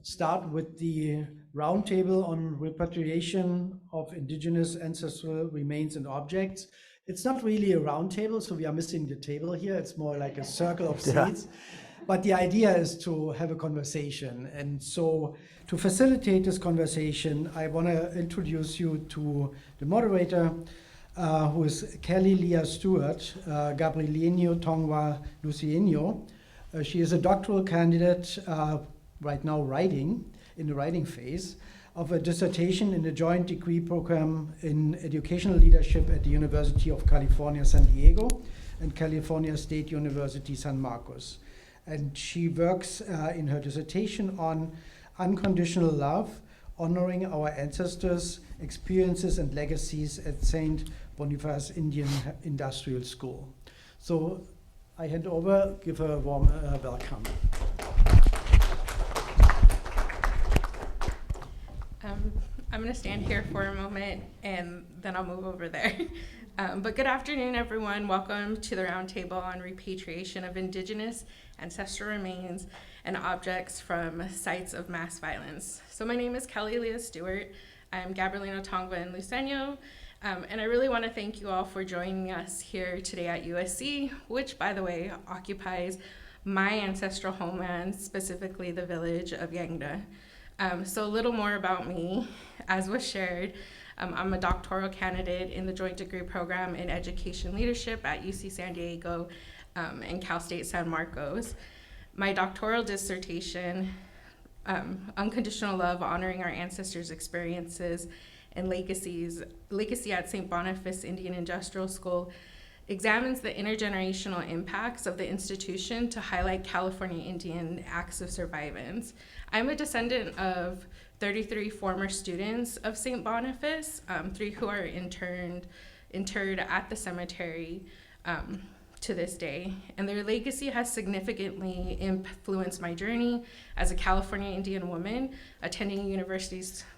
start with the roundtable on repatriation of indigenous ancestral remains and objects. It's not really a roundtable, so we are missing the table here. It's more like a circle of seats. But the idea is to have a conversation. And so to facilitate this conversation, I want to introduce you to the moderator, who is Kelly Leah Stewart, Gabrielino Tongva Lucienho. She is a doctoral candidate right now in the writing phase of a dissertation in the joint degree program in educational leadership at the University of California, San Diego, and California State University, San Marcos. And she works in her dissertation on unconditional love, honoring our ancestors' experiences and legacies at St. Boniface Indian Industrial School. So I hand over, give her a warm welcome. I'm going to stand here for a moment and then I'll move over there. But good afternoon, everyone. Welcome to the Roundtable on Repatriation of Indigenous Ancestral Remains and Objects from Sites of Mass Violence. So my name is Kelly Leah Stewart. I'm Gabrielino Tongva and Lucienho. And I really want to thank you all for joining us here today at USC, which, by the way, occupies my ancestral homeland, specifically the village of Ynez. So a little more about me, as was shared. I'm a doctoral candidate in the Joint Degree Program in Education Leadership at UC San Diego and Cal State San Marcos. My doctoral dissertation, Unconditional Love, Honoring Our Ancestors' Experiences and Legacy at St. Boniface Indian Industrial School, examines the intergenerational impacts of the institution to highlight California Indian acts of survivance. I'm a descendant of 33 former students of St. Boniface, 3 who are interred at the cemetery to this day. And their legacy has significantly influenced my journey as a California Indian woman, attending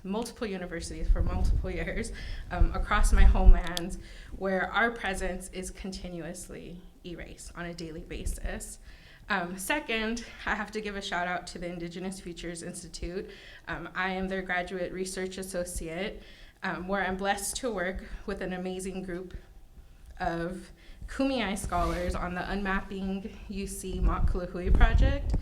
multiple universities for multiple years across my homeland, where our presence is continuously erased on a daily basis. Second, I have to give a shout out to the Indigenous Futures Institute. I am their graduate research associate, where I'm blessed to work with an amazing group of Kumeyaay scholars on the Unmapping UC Mont Kalahui project,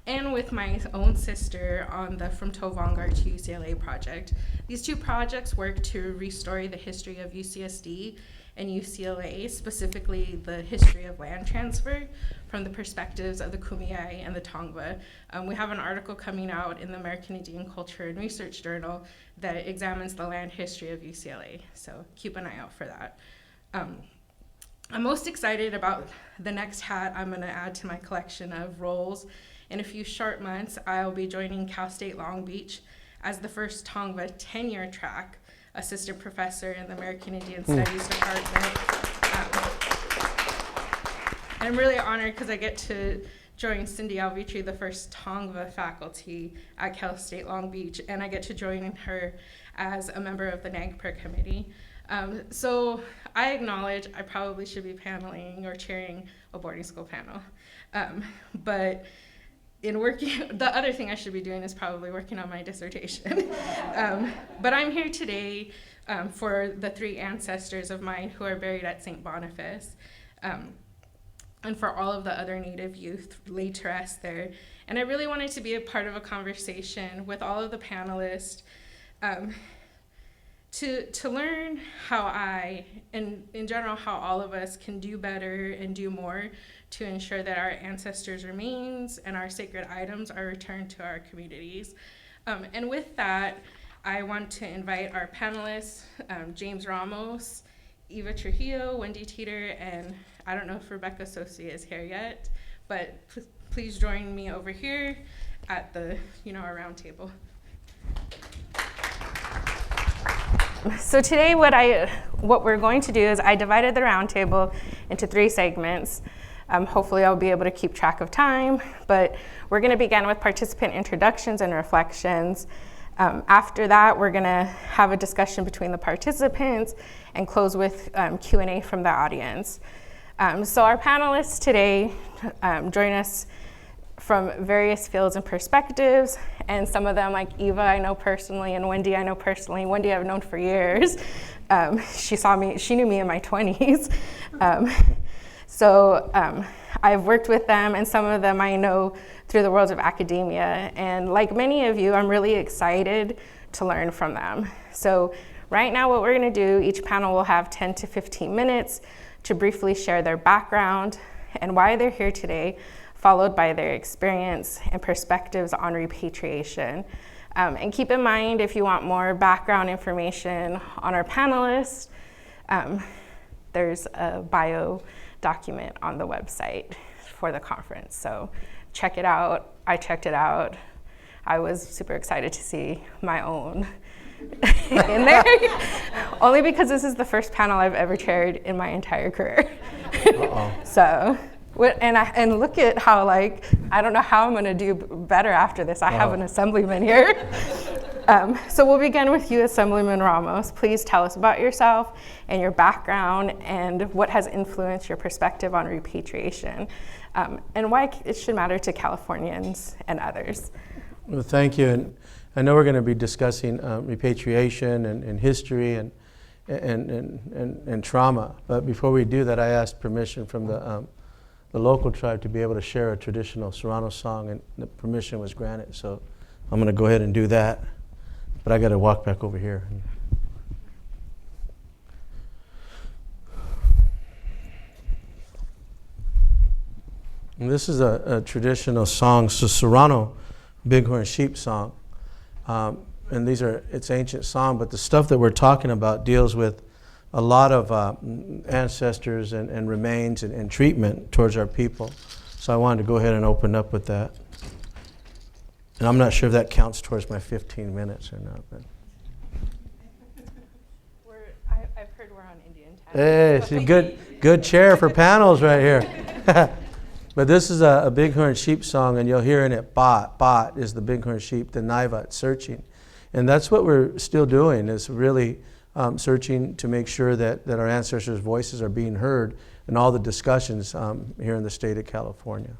and with my own sister on the From Tovangar to UCLA project. These 2 projects work to restore the history of UCSD and UCLA, specifically the history of land transfer from the perspectives of the Kumeyaay and the Tongva. We have an article coming out in the American Indian Culture and Research Journal that examines the land history of UCLA, so keep an eye out for that. I'm most excited about the next hat I'm going to add to my collection of roles. In a few short months, I'll be joining Cal State Long Beach as the first Tongva tenure track assistant professor in the American Indian Studies department. I'm really honored because I get to join Cindy Alvitri, the first Tongva faculty at Cal State Long Beach, and I get to join her as a member of the NAGPR committee. So I acknowledge I probably should be paneling or chairing a boarding school panel. But the other thing I should be doing is probably working on my dissertation. But I'm here today for the 3 ancestors of mine who are buried at St. Boniface, and for all of the other Native youth laid to rest there. And I really wanted to be a part of a conversation with all of the panelists to learn how I, and in general, how all of us can do better and do more to ensure that our ancestors' remains and our sacred items are returned to our communities. And with that, I want to invite our panelists, James Ramos, Eva Trujillo, Wendy Teeter, and I don't know if Rebecca Tsosie is here yet, but please join me over here at the, our round table. So today what we're going to do is I divided the roundtable into 3 segments. Hopefully I'll be able to keep track of time, but we're going to begin with participant introductions and reflections. After that, we're going to have a discussion between the participants and close with Q&A from the audience. So our panelists today join us from various fields and perspectives, and some of them, like Eva, I know personally, and Wendy, I know personally. Wendy, I've known for years. She knew me in my 20s. I've worked with them, and some of them I know through the world of academia. And like many of you, I'm really excited to learn from them. So right now what we're gonna do, each panel will have 10 to 15 minutes to briefly share their background and why they're here today, followed by their experience and perspectives on repatriation. And keep in mind, if you want more background information on our panelists, there's a bio document on the website for the conference. So check it out. I checked it out. I was super excited to see my own in there, only because this is the first panel I've ever chaired in my entire career. So, and look at how, like, I don't know how I'm gonna do better after this. I have an assemblyman here. So we'll begin with you, Assemblyman Ramos. Please tell us about yourself and your background and what has influenced your perspective on repatriation, and why it should matter to Californians and others. Well, thank you. And I know we're going to be discussing repatriation and history and trauma. But before we do that, I asked permission from the local tribe to be able to share a traditional Serrano song, and the permission was granted. So I'm going to go ahead and do that. But I got to walk back over here. And this is a traditional song, it's a Serrano Bighorn sheep song. And it's ancient song, but the stuff that we're talking about deals with a lot of ancestors and remains and treatment towards our people. So I wanted to go ahead and open up with that. And I'm not sure if that counts towards my 15 minutes or not. But. I've heard we're on Indian time. Hey, it's a good chair for panels right here. But this is a bighorn sheep song, and you'll hear in it, bot is the bighorn sheep, the naivat, searching. And that's what we're still doing, is really searching to make sure that our ancestors' voices are being heard in all the discussions here in the state of California.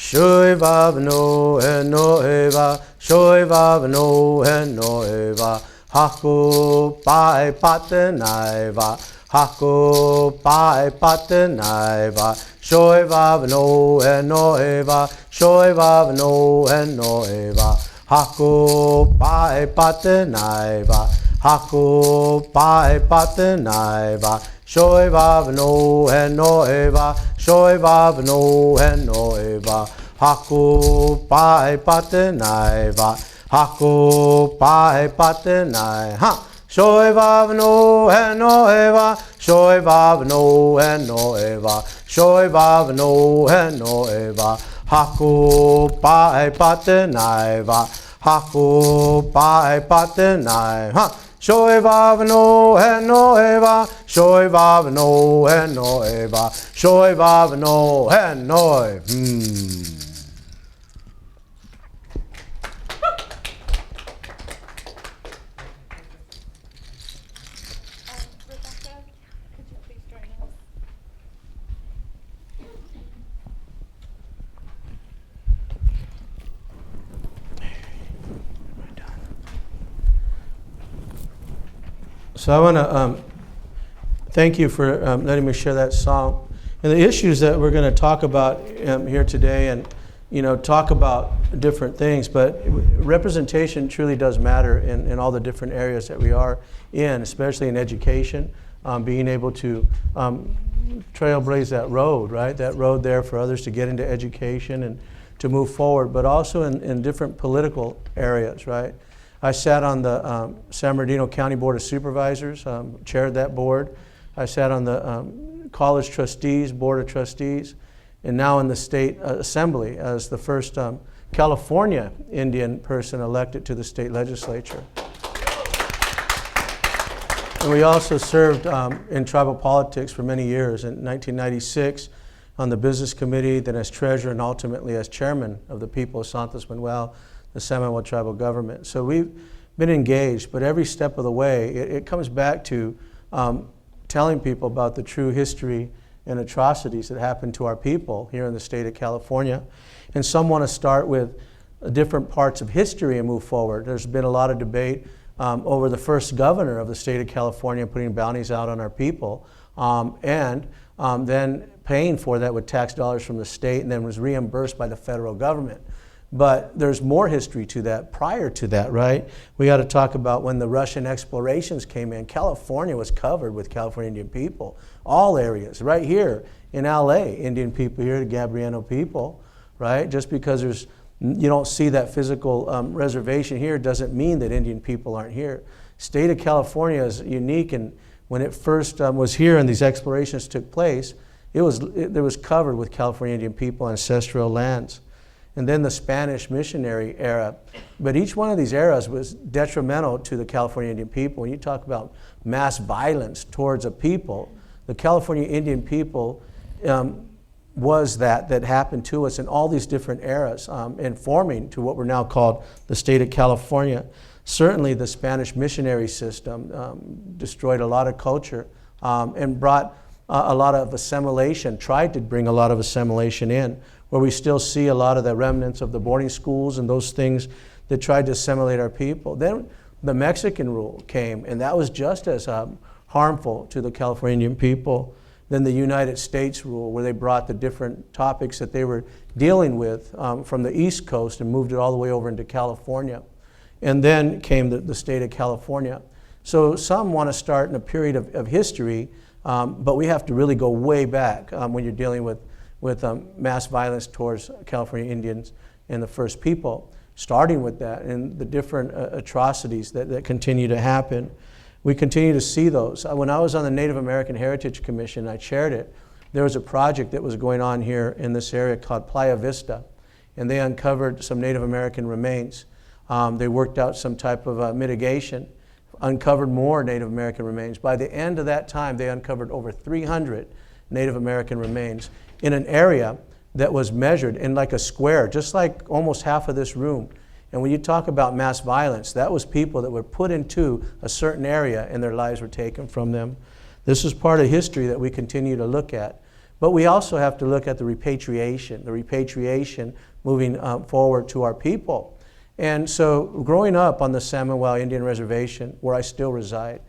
Shoivavno enoeva, shoivavno enoeva, haku pai patenaiva, haku pai patenaiva, shoivavno enoeva, shoivavno enoeva, haku pai patenaiva, haku pai patenaiva, shoivavno enoeva, shoivavno enoeva, haku pai patenaiva, haku pai patenai, ha, shoivavno enoeva, shoivavno enoeva, shoivavno enoeva, haku pai patenaiva, haku pai patenai, ha, shoivavno enoeva, shoivavno enoeva, shoivavno enoeva. So I want to thank you for letting me share that song. And the issues that we're going to talk about here today, and talk about different things, but representation truly does matter in all the different areas that we are in, especially in education, being able to trailblaze that road, right? That road there for others to get into education and to move forward, but also in different political areas, right? I sat on the San Bernardino County Board of Supervisors, chaired that board. I sat on the College Trustees, Board of Trustees, and now in the State Assembly as the first California Indian person elected to the state legislature. And we also served in tribal politics for many years. In 1996, on the business committee, then as treasurer, and ultimately as chairman of the people of Santos Manuel, the Seminole tribal government. So we've been engaged, but every step of the way, it comes back to telling people about the true history and atrocities that happened to our people here in the state of California. And some want to start with different parts of history and move forward. There's been a lot of debate over the first governor of the state of California putting bounties out on our people, and then paying for that with tax dollars from the state, and then was reimbursed by the federal government. But there's more history to that prior to that, right? We got to talk about when the Russian explorations came in. California was covered with California Indian people, all areas. Right here in LA, Indian people here, the Gabriano people, right? Just because you don't see that physical reservation here doesn't mean that Indian people aren't here. State of California is unique, and when it first was here and these explorations took place, it was covered with California Indian people, ancestral lands. And then the Spanish missionary era. But each one of these eras was detrimental to the California Indian people. When you talk about mass violence towards a people, the California Indian people was that happened to us in all these different eras, and forming to what we're now called the state of California. Certainly the Spanish missionary system destroyed a lot of culture and brought a lot of assimilation, tried to bring a lot of assimilation in, where we still see a lot of the remnants of the boarding schools and those things that tried to assimilate our people. Then the Mexican rule came, and that was just as harmful to the California Indian people. Then the United States rule, where they brought the different topics that they were dealing with from the East Coast and moved it all the way over into California. And then came the state of California. So some want to start in a period of history, but we have to really go way back when you're dealing with mass violence towards California Indians and the first people, starting with that and the different atrocities that continue to happen. We continue to see those. When I was on the Native American Heritage Commission, I chaired it, there was a project that was going on here in this area called Playa Vista, and they uncovered some Native American remains. They worked out some type of mitigation, uncovered more Native American remains. By the end of that time, they uncovered over 300 Native American remains in an area that was measured in like a square, just like almost half of this room. And when you talk about mass violence, that was people that were put into a certain area and their lives were taken from them. This is part of history that we continue to look at. But we also have to look at the repatriation moving forward to our people. And so growing up on the Samuel Indian Reservation, where I still reside,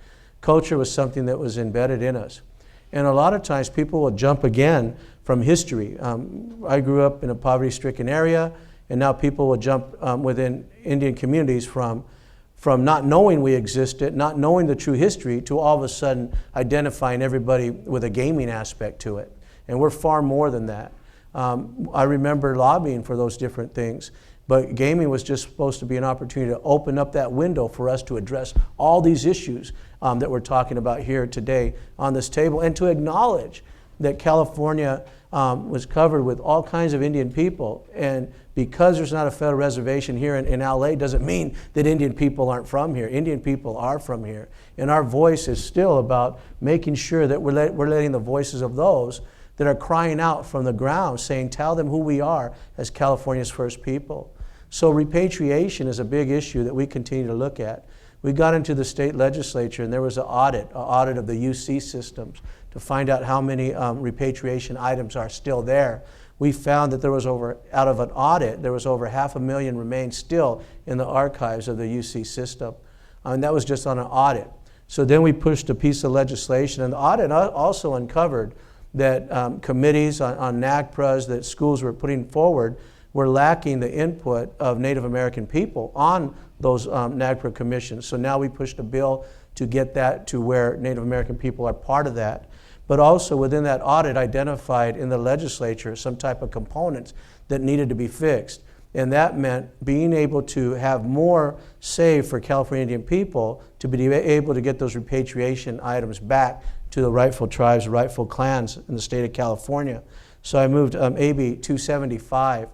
culture was something that was embedded in us. And a lot of times people will jump again from history. I grew up in a poverty-stricken area, and now people will jump within Indian communities from not knowing we existed, not knowing the true history, to all of a sudden identifying everybody with a gaming aspect to it. And we're far more than that. I remember lobbying for those different things, but gaming was just supposed to be an opportunity to open up that window for us to address all these issues that we're talking about here today on this table, and to acknowledge that California was covered with all kinds of Indian people. And because there's not a federal reservation here in LA doesn't mean that Indian people aren't from here. Indian people are from here. And our voice is still about making sure that we're letting the voices of those that are crying out from the ground, saying, tell them who we are as California's first people. So repatriation is a big issue that we continue to look at. We got into the state legislature, and there was an audit of the UC systems to find out how many repatriation items are still there. We found that there was out of an audit, there was over 500,000 remains still in the archives of the UC system. And that was just on an audit. So then we pushed a piece of legislation, and the audit also uncovered that committees on NAGPRAs that schools were putting forward were lacking the input of Native American people on those NAGPRA commissions. So now we pushed a bill to get that to where Native American people are part of that. But also within that audit identified in the legislature some type of components that needed to be fixed. And that meant being able to have more say for California Indian people to be able to get those repatriation items back to the rightful tribes, rightful clans in the state of California. So I moved AB 275.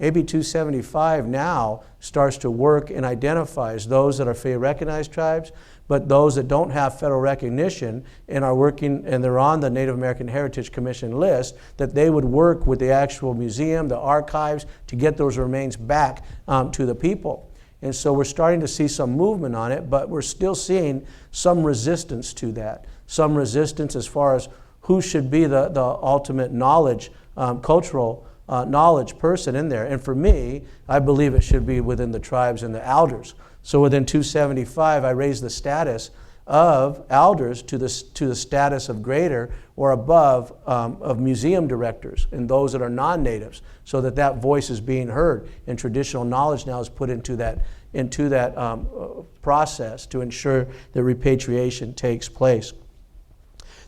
AB 275 now starts to work and identifies those that are federally recognized tribes, but those that don't have federal recognition and are working, and they're on the Native American Heritage Commission list, that they would work with the actual museum, the archives, to get those remains back to the people. And so we're starting to see some movement on it, but we're still seeing some resistance to that. Some resistance as far as who should be the ultimate knowledge, cultural knowledge person in there. And for me, I believe it should be within the tribes and the elders. So within 275, I raised the status of elders to the status of greater or above of museum directors and those that are non-natives, so that voice is being heard, and traditional knowledge now is put into that process to ensure that repatriation takes place.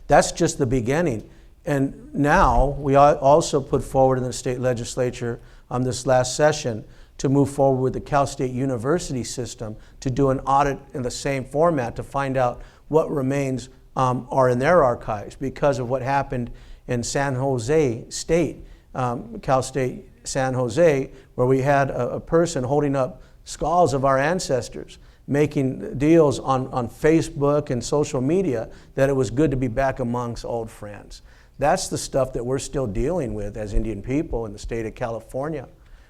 That's just the beginning. And now we also put forward in the state legislature this last session to move forward with the Cal State University system to do an audit in the same format to find out what remains are in their archives because of what happened in San Jose State, Cal State San Jose, where we had a person holding up skulls of our ancestors, making deals on Facebook and social media that it was good to be back amongst old friends. That's the stuff that we're still dealing with as Indian people in the state of California.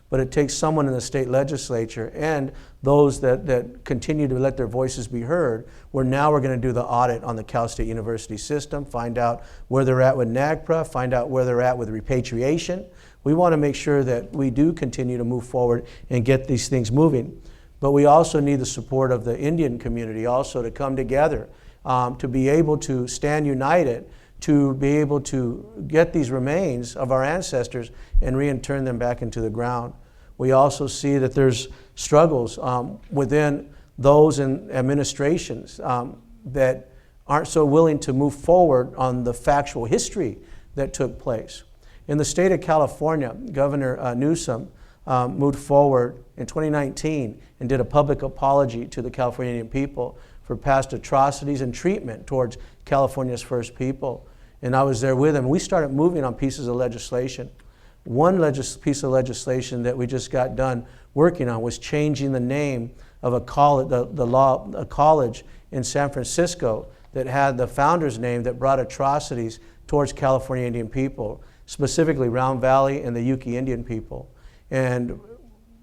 But it takes someone in the state legislature and those that continue to let their voices be heard, where now we're going to do the audit on the Cal State University system, find out where they're at with NAGPRA, find out where they're at with repatriation. We want to make sure that we do continue to move forward and get these things moving. But we also need the support of the Indian community also to come together, to be able to stand united, to be able to get these remains of our ancestors and reinturn them back into the ground. We also see that there's struggles within those in administrations that aren't so willing to move forward on the factual history that took place. In the state of California, Governor Newsom moved forward in 2019 and did a public apology to the California Indian people for past atrocities and treatment towards California's first people. And I was there with him. We started moving on pieces of legislation. One piece of legislation that we just got done working on was changing the name of a college, a college in San Francisco that had the founder's name that brought atrocities towards California Indian people, specifically Round Valley and the Yuki Indian people. And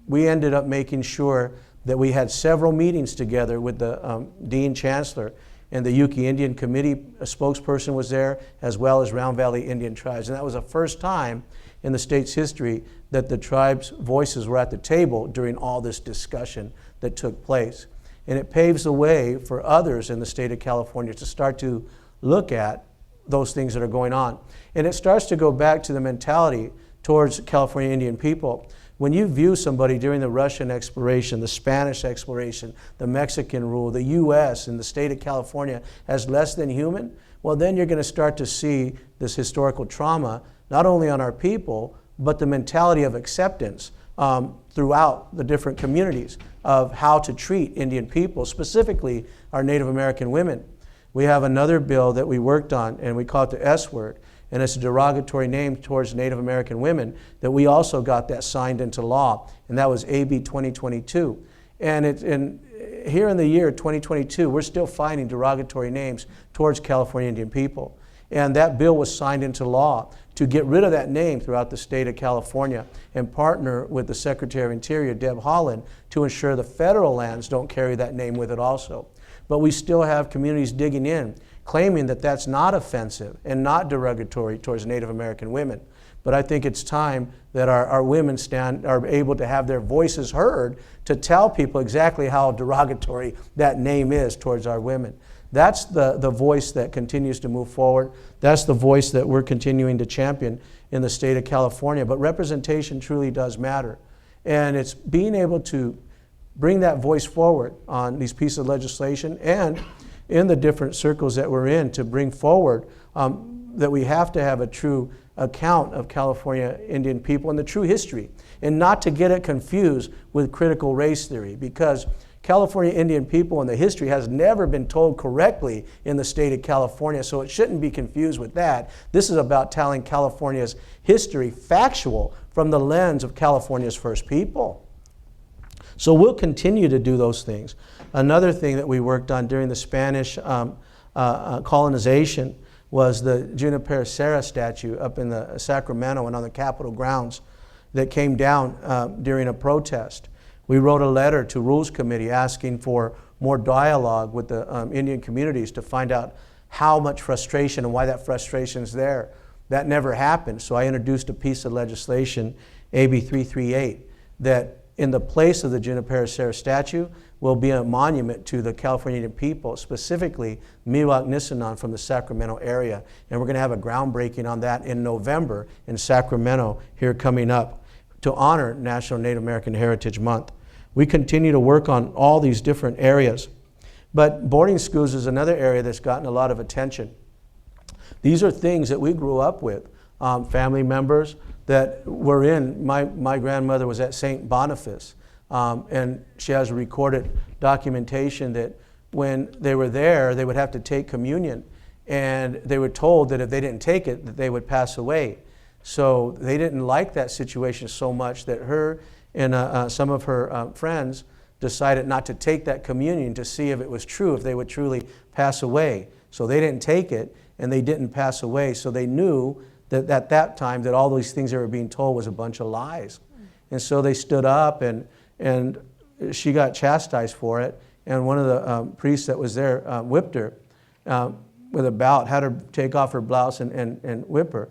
we ended up making sure that we had several meetings together with the Dean Chancellor, and the Yuki Indian Committee, a spokesperson was there, as well as Round Valley Indian tribes. And that was the first time in the state's history that the tribes' voices were at the table during all this discussion that took place. And it paves the way for others in the state of California to start to look at those things that are going on. And it starts to go back to the mentality towards California Indian people. When you view somebody during the Russian exploration, the Spanish exploration, the Mexican rule, the US and the state of California as less than human, well, then you're going to start to see this historical trauma, not only on our people, but the mentality of acceptance throughout the different communities of how to treat Indian people, specifically our Native American women. We have another bill that we worked on, and we call it the S word. And it's a derogatory name towards Native American women that we also got that signed into law, and that was AB 2022. And here in the year 2022, we're still finding derogatory names towards California Indian people. And that bill was signed into law to get rid of that name throughout the state of California and partner with the Secretary of Interior, Deb Haaland, to ensure the federal lands don't carry that name with it also. But we still have communities digging in, claiming that that's not offensive and not derogatory towards Native American women. But I think it's time that our women are able to have their voices heard to tell people exactly how derogatory that name is towards our women. That's the voice that continues to move forward. That's the voice that we're continuing to champion in the state of California. But representation truly does matter. And it's being able to bring that voice forward on these pieces of legislation and in the different circles that we're in to bring forward that we have to have a true account of California Indian people and the true history, and not to get it confused with critical race theory, because California Indian people and the history has never been told correctly in the state of California, so it shouldn't be confused with that. This is about telling California's history factual from the lens of California's first people. So we'll continue to do those things. Another thing that we worked on during the Spanish colonization was the Juniper Serra statue up in the Sacramento and on the Capitol grounds that came down during a protest. We wrote a letter to Rules Committee asking for more dialogue with the Indian communities to find out how much frustration and why that frustration is there. That never happened. So I introduced a piece of legislation, AB 338, that in the place of the Junipero Serra statue will be a monument to the California Indian people, specifically Miwok Nisenan from the Sacramento area. And we're going to have a groundbreaking on that in November in Sacramento here coming up to honor National Native American Heritage Month. We continue to work on all these different areas. But boarding schools is another area that's gotten a lot of attention. These are things that we grew up with, family members that were in. My grandmother was at St. Boniface, and she has recorded documentation that when they were there, they would have to take communion, and they were told that if they didn't take it, that they would pass away. So they didn't like that situation so much that her and some of her friends decided not to take that communion to see if it was true, if they would truly pass away. So they didn't take it, and they didn't pass away. So they knew that at that time that all these things they were being told was a bunch of lies. And so they stood up, and she got chastised for it. And one of the priests that was there whipped her with a belt, had her take off her blouse and whip her.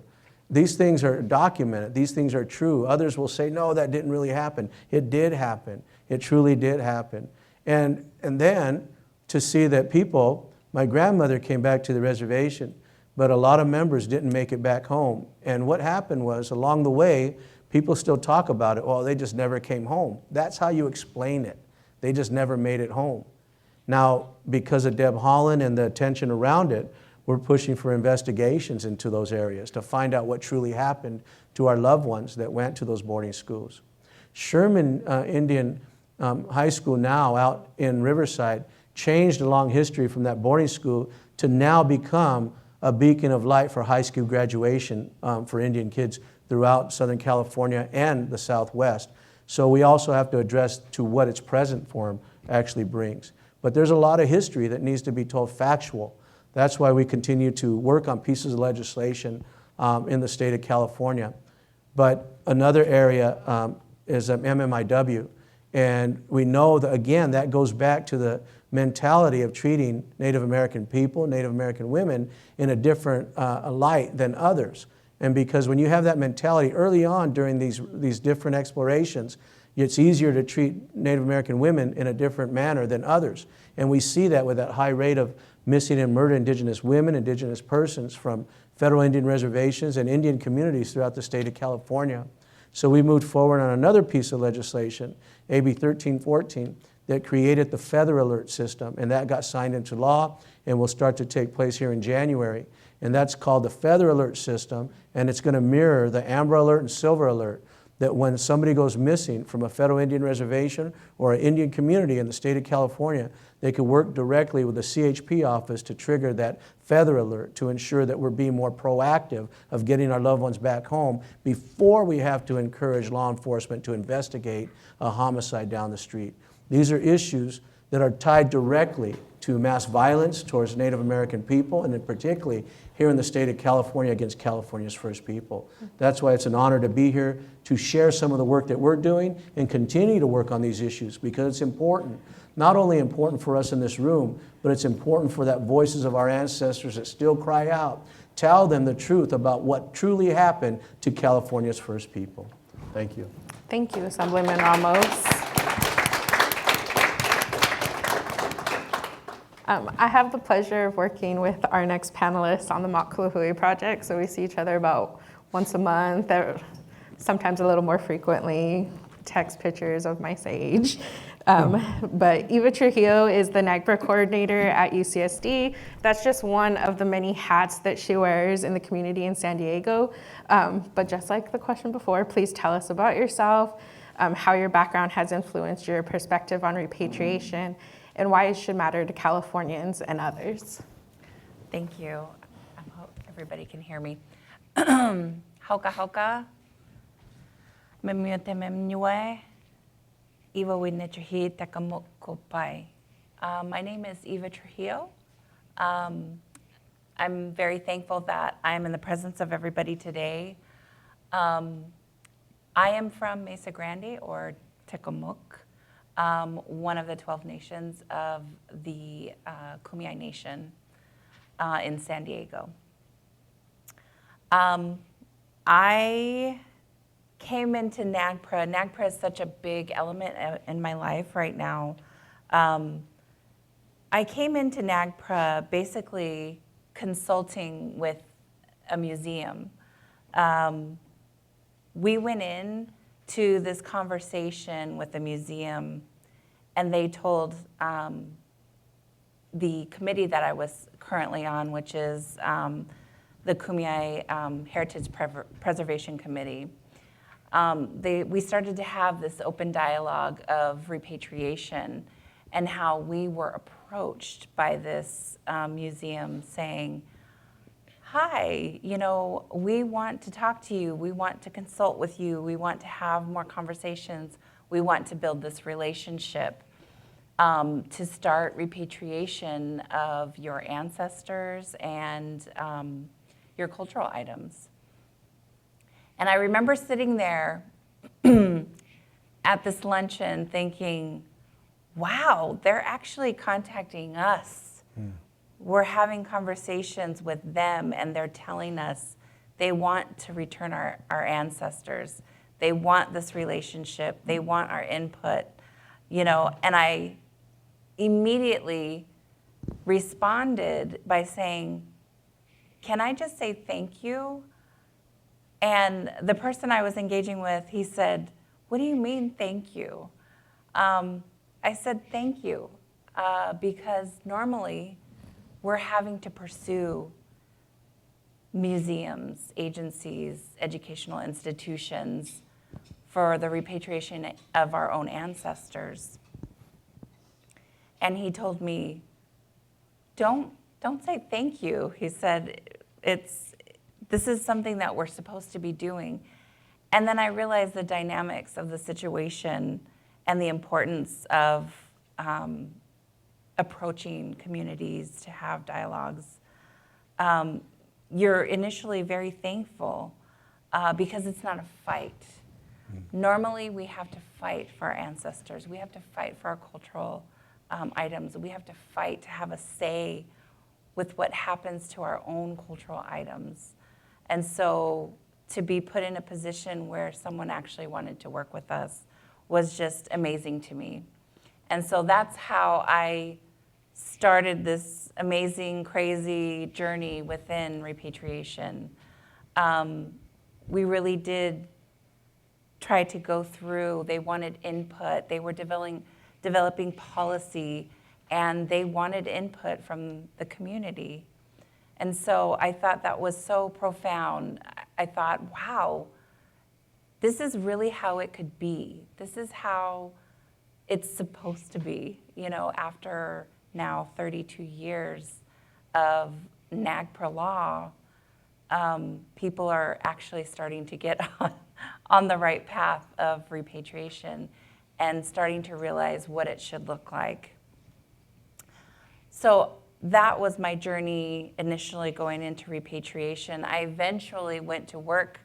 These things are documented. These things are true. Others will say, no, that didn't really happen. It did happen. It truly did happen. And then to see that people, my grandmother came back to the reservation, but a lot of members didn't make it back home. And what happened was, along the way, people still talk about it. Well, they just never came home. That's how you explain it. They just never made it home. Now, because of Deb Holland and the attention around it, we're pushing for investigations into those areas to find out what truly happened to our loved ones that went to those boarding schools. Sherman Indian High School now out in Riverside changed a long history from that boarding school to now become a beacon of light for high school graduation for Indian kids throughout Southern California and the Southwest. So we also have to address to what its present form actually brings. But there's a lot of history that needs to be told factual. That's why we continue to work on pieces of legislation in the state of California. But another area is MMIW. And we know that, again, that goes back to the mentality of treating Native American people, Native American women, in a different light than others. And because when you have that mentality early on during these different explorations, it's easier to treat Native American women in a different manner than others. And we see that with that high rate of missing and murdered Indigenous women, Indigenous persons from federal Indian reservations and Indian communities throughout the state of California. So we moved forward on another piece of legislation, AB 1314, that created the Feather Alert system, and that got signed into law and will start to take place here in January. And that's called the Feather Alert system, and it's going to mirror the Amber Alert and Silver Alert, that when somebody goes missing from a federal Indian reservation or an Indian community in the state of California, they could work directly with the CHP office to trigger that Feather Alert to ensure that we're being more proactive of getting our loved ones back home before we have to encourage law enforcement to investigate a homicide down the street. These are issues that are tied directly to mass violence towards Native American people, and particularly here in the state of California against California's First People. That's why it's an honor to be here to share some of the work that we're doing and continue to work on these issues, because it's important. Not only important for us in this room, but it's important for that voices of our ancestors that still cry out. Tell them the truth about what truly happened to California's First People. Thank you. Thank you, Assemblyman Ramos. I have the pleasure of working with our next panelist on the Iipay-Kumeyaay project. So we see each other about once a month, sometimes a little more frequently, text pictures of my sage. But Eva Trujillo is the NAGPRA coordinator at UCSD. That's just one of the many hats that she wears in the community in San Diego. But just like the question before, please tell us about yourself, how your background has influenced your perspective on repatriation, and why it should matter to Californians and others. Thank you. I hope everybody can hear me. Hauka hauka. Memiote memniwe. Eva Winnetrahi takamuk kopai. My name is Eva Trujillo. I'm very thankful that I am in the presence of everybody today. I am from Mesa Grande, or Tecumuk. one of the 12 nations of the Kumeyaay Nation in San Diego. I came into NAGPRA. NAGPRA is such a big element in my life right now. I came into NAGPRA basically consulting with a museum. We went in to this conversation with the museum, and they told the committee that I was currently on, which is the Kumeyaay Heritage Preservation Committee. We started to have this open dialogue of repatriation and how we were approached by this museum saying, hi, you know, we want to talk to you, we want to consult with you, we want to have more conversations, we want to build this relationship to start repatriation of your ancestors and your cultural items. And I remember sitting there at this luncheon thinking, wow, they're actually contacting us. We're having conversations with them, and they're telling us they want to return our ancestors. They want this relationship. They want our input, you know. And I immediately responded by saying, can I just say thank you? And the person I was engaging with, he said, what do you mean thank you? I said thank you because normally we're having to pursue museums, agencies, educational institutions for the repatriation of our own ancestors. And he told me, don't say thank you. He said, this is something that we're supposed to be doing. And then I realized the dynamics of the situation and the importance of approaching communities to have dialogues. You're initially very thankful because it's not a fight. Normally, we have to fight for our ancestors. We have to fight for our cultural items. We have to fight to have a say with what happens to our own cultural items. And so to be put in a position where someone actually wanted to work with us was just amazing to me. And so that's how I started this amazing, crazy journey within repatriation. We really did try to go through. They wanted input. They were developing policy, and they wanted input from the community. And so I thought that was so profound. I thought, wow, this is really how it could be. This is how it's supposed to be, you know, after now 32 years of NAGPRA law, people are actually starting to get on the right path of repatriation and starting to realize what it should look like. So that was my journey initially going into repatriation. I eventually went to work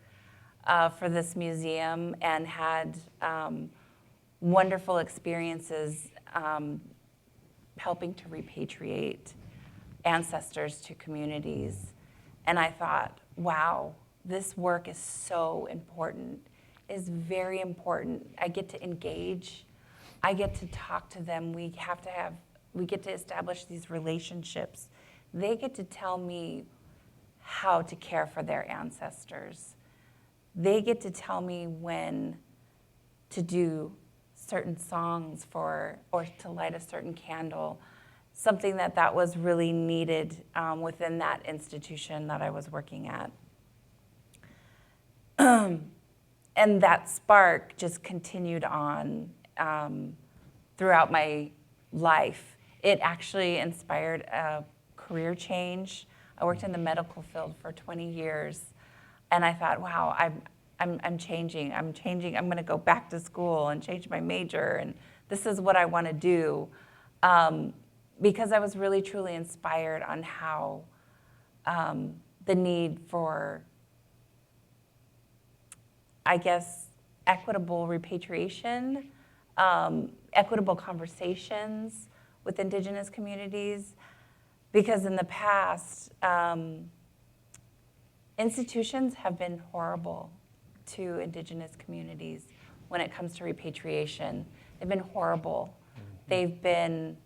for this museum and had wonderful experiences helping to repatriate ancestors to communities. And I thought, wow, this work is so important. It's very important. I get to engage. I get to talk to them. We get to establish these relationships. They get to tell me how to care for their ancestors. They get to tell me when to do certain songs or to light a certain candle, something that was really needed within that institution that I was working at. And that spark just continued on throughout my life. It actually inspired a career change. I worked in the medical field for 20 years, and I thought, wow, I'm changing. I'm going to go back to school and change my major, and this is what I want to do, because I was really truly inspired on how the need for, I guess, equitable repatriation equitable conversations with Indigenous communities, because in the past, institutions have been horrible to Indigenous communities when it comes to repatriation. They've been horrible. They've been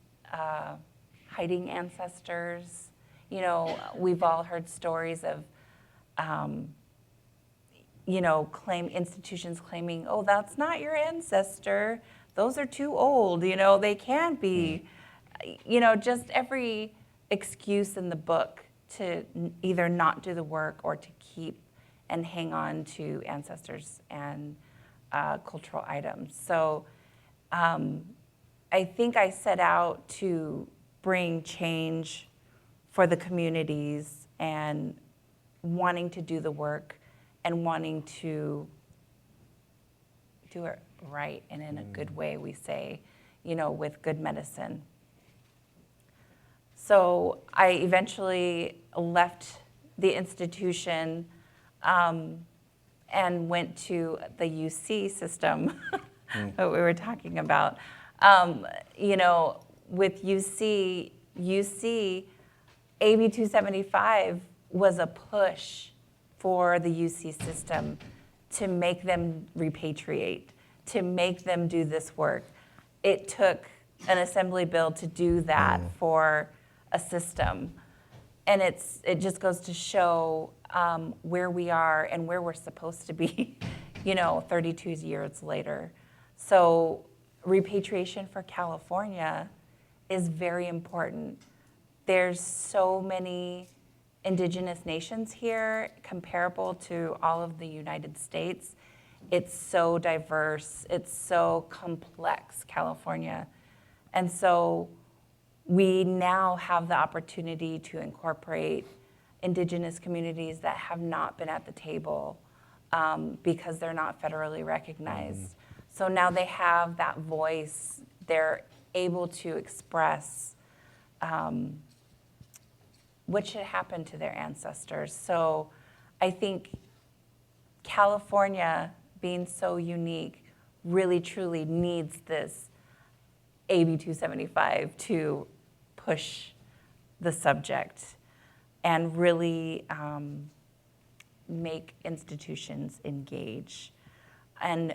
hiding ancestors. You know, we've all heard stories of, you know, institutions claiming, oh, that's not your ancestor. Those are too old, you know, they can't be. You know, just every excuse in the book to either not do the work or to keep and hang on to ancestors and cultural items. So I think I set out to bring change for the communities and wanting to do the work and wanting to do it right and in a good way, we say, you know, with good medicine. So I eventually left the institution and went to the UC system that we were talking about. You know, with UC, AB 275 was a push for the UC system to make them repatriate, to make them do this work. It took an assembly bill to do that for a system. And it just goes to show where we are and where we're supposed to be, you know, 32 years later. So repatriation for California is very important. There's so many Indigenous nations here comparable to all of the United States. It's so diverse, it's so complex, California. And so we now have the opportunity to incorporate Indigenous communities that have not been at the table because they're not federally recognized. So now they have that voice. They're able to express what should happen to their ancestors. So I think California, being so unique, really truly needs this AB 275 to push the subject and really make institutions engage and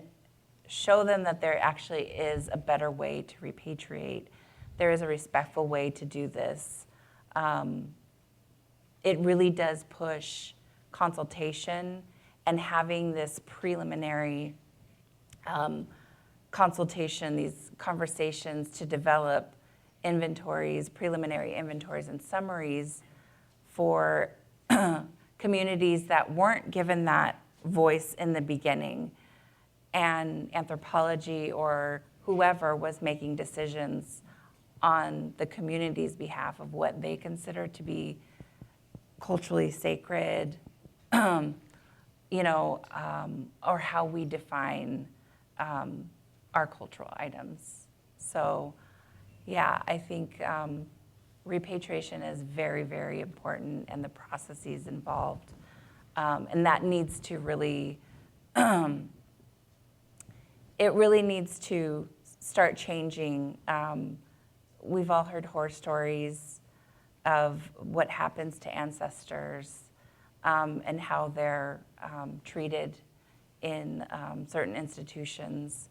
show them that there actually is a better way to repatriate. There is a respectful way to do this. It really does push consultation and having this preliminary consultation, these conversations to develop inventories, preliminary inventories and summaries for communities that weren't given that voice in the beginning, and anthropology or whoever was making decisions on the community's behalf of what they consider to be culturally sacred, you know, or how we define our cultural items. So, yeah, I think repatriation is very, very important, and the processes involved. And that needs to really, it really needs to start changing. We've all heard horror stories of what happens to ancestors and how they're treated in certain institutions,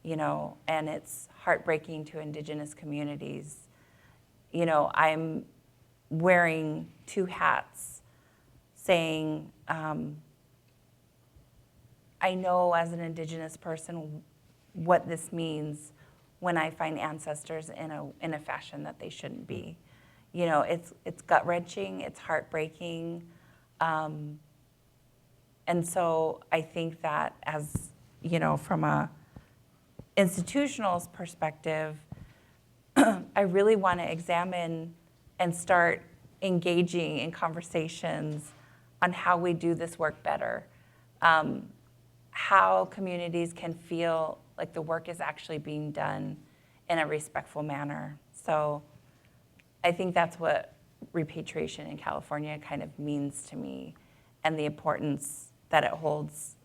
you know, and it's heartbreaking to Indigenous communities. You know, I'm wearing two hats saying, I know as an Indigenous person what this means when I find ancestors in a fashion that they shouldn't be. You know, it's gut-wrenching, it's heartbreaking. And so I think that as, you know, from a institutional perspective, I really want to examine and start engaging in conversations on how we do this work better, how communities can feel like the work is actually being done in a respectful manner. So I think that's what repatriation in California kind of means to me, and the importance that it holds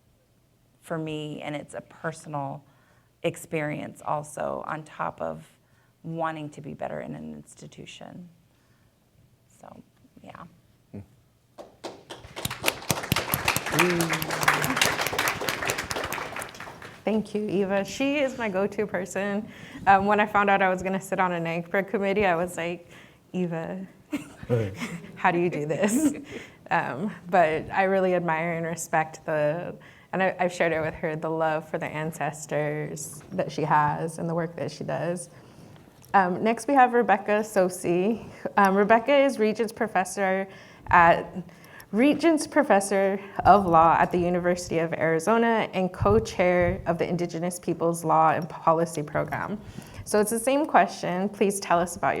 for me, and it's a personal experience also on top of wanting to be better in an institution. So, yeah. Thank you, Eva. She is my go-to person. When I found out I was going to sit on an Iipay committee, I was like, Eva, how do you do this? But I really admire and respect and I've shared it with her, the love for the ancestors that she has and the work that she does. Next, we have Rebecca Tsosie. Rebecca is Regents Professor of Law at the University of Arizona and co-chair of the Indigenous Peoples Law and Policy Program. So it's the same question. Please tell us about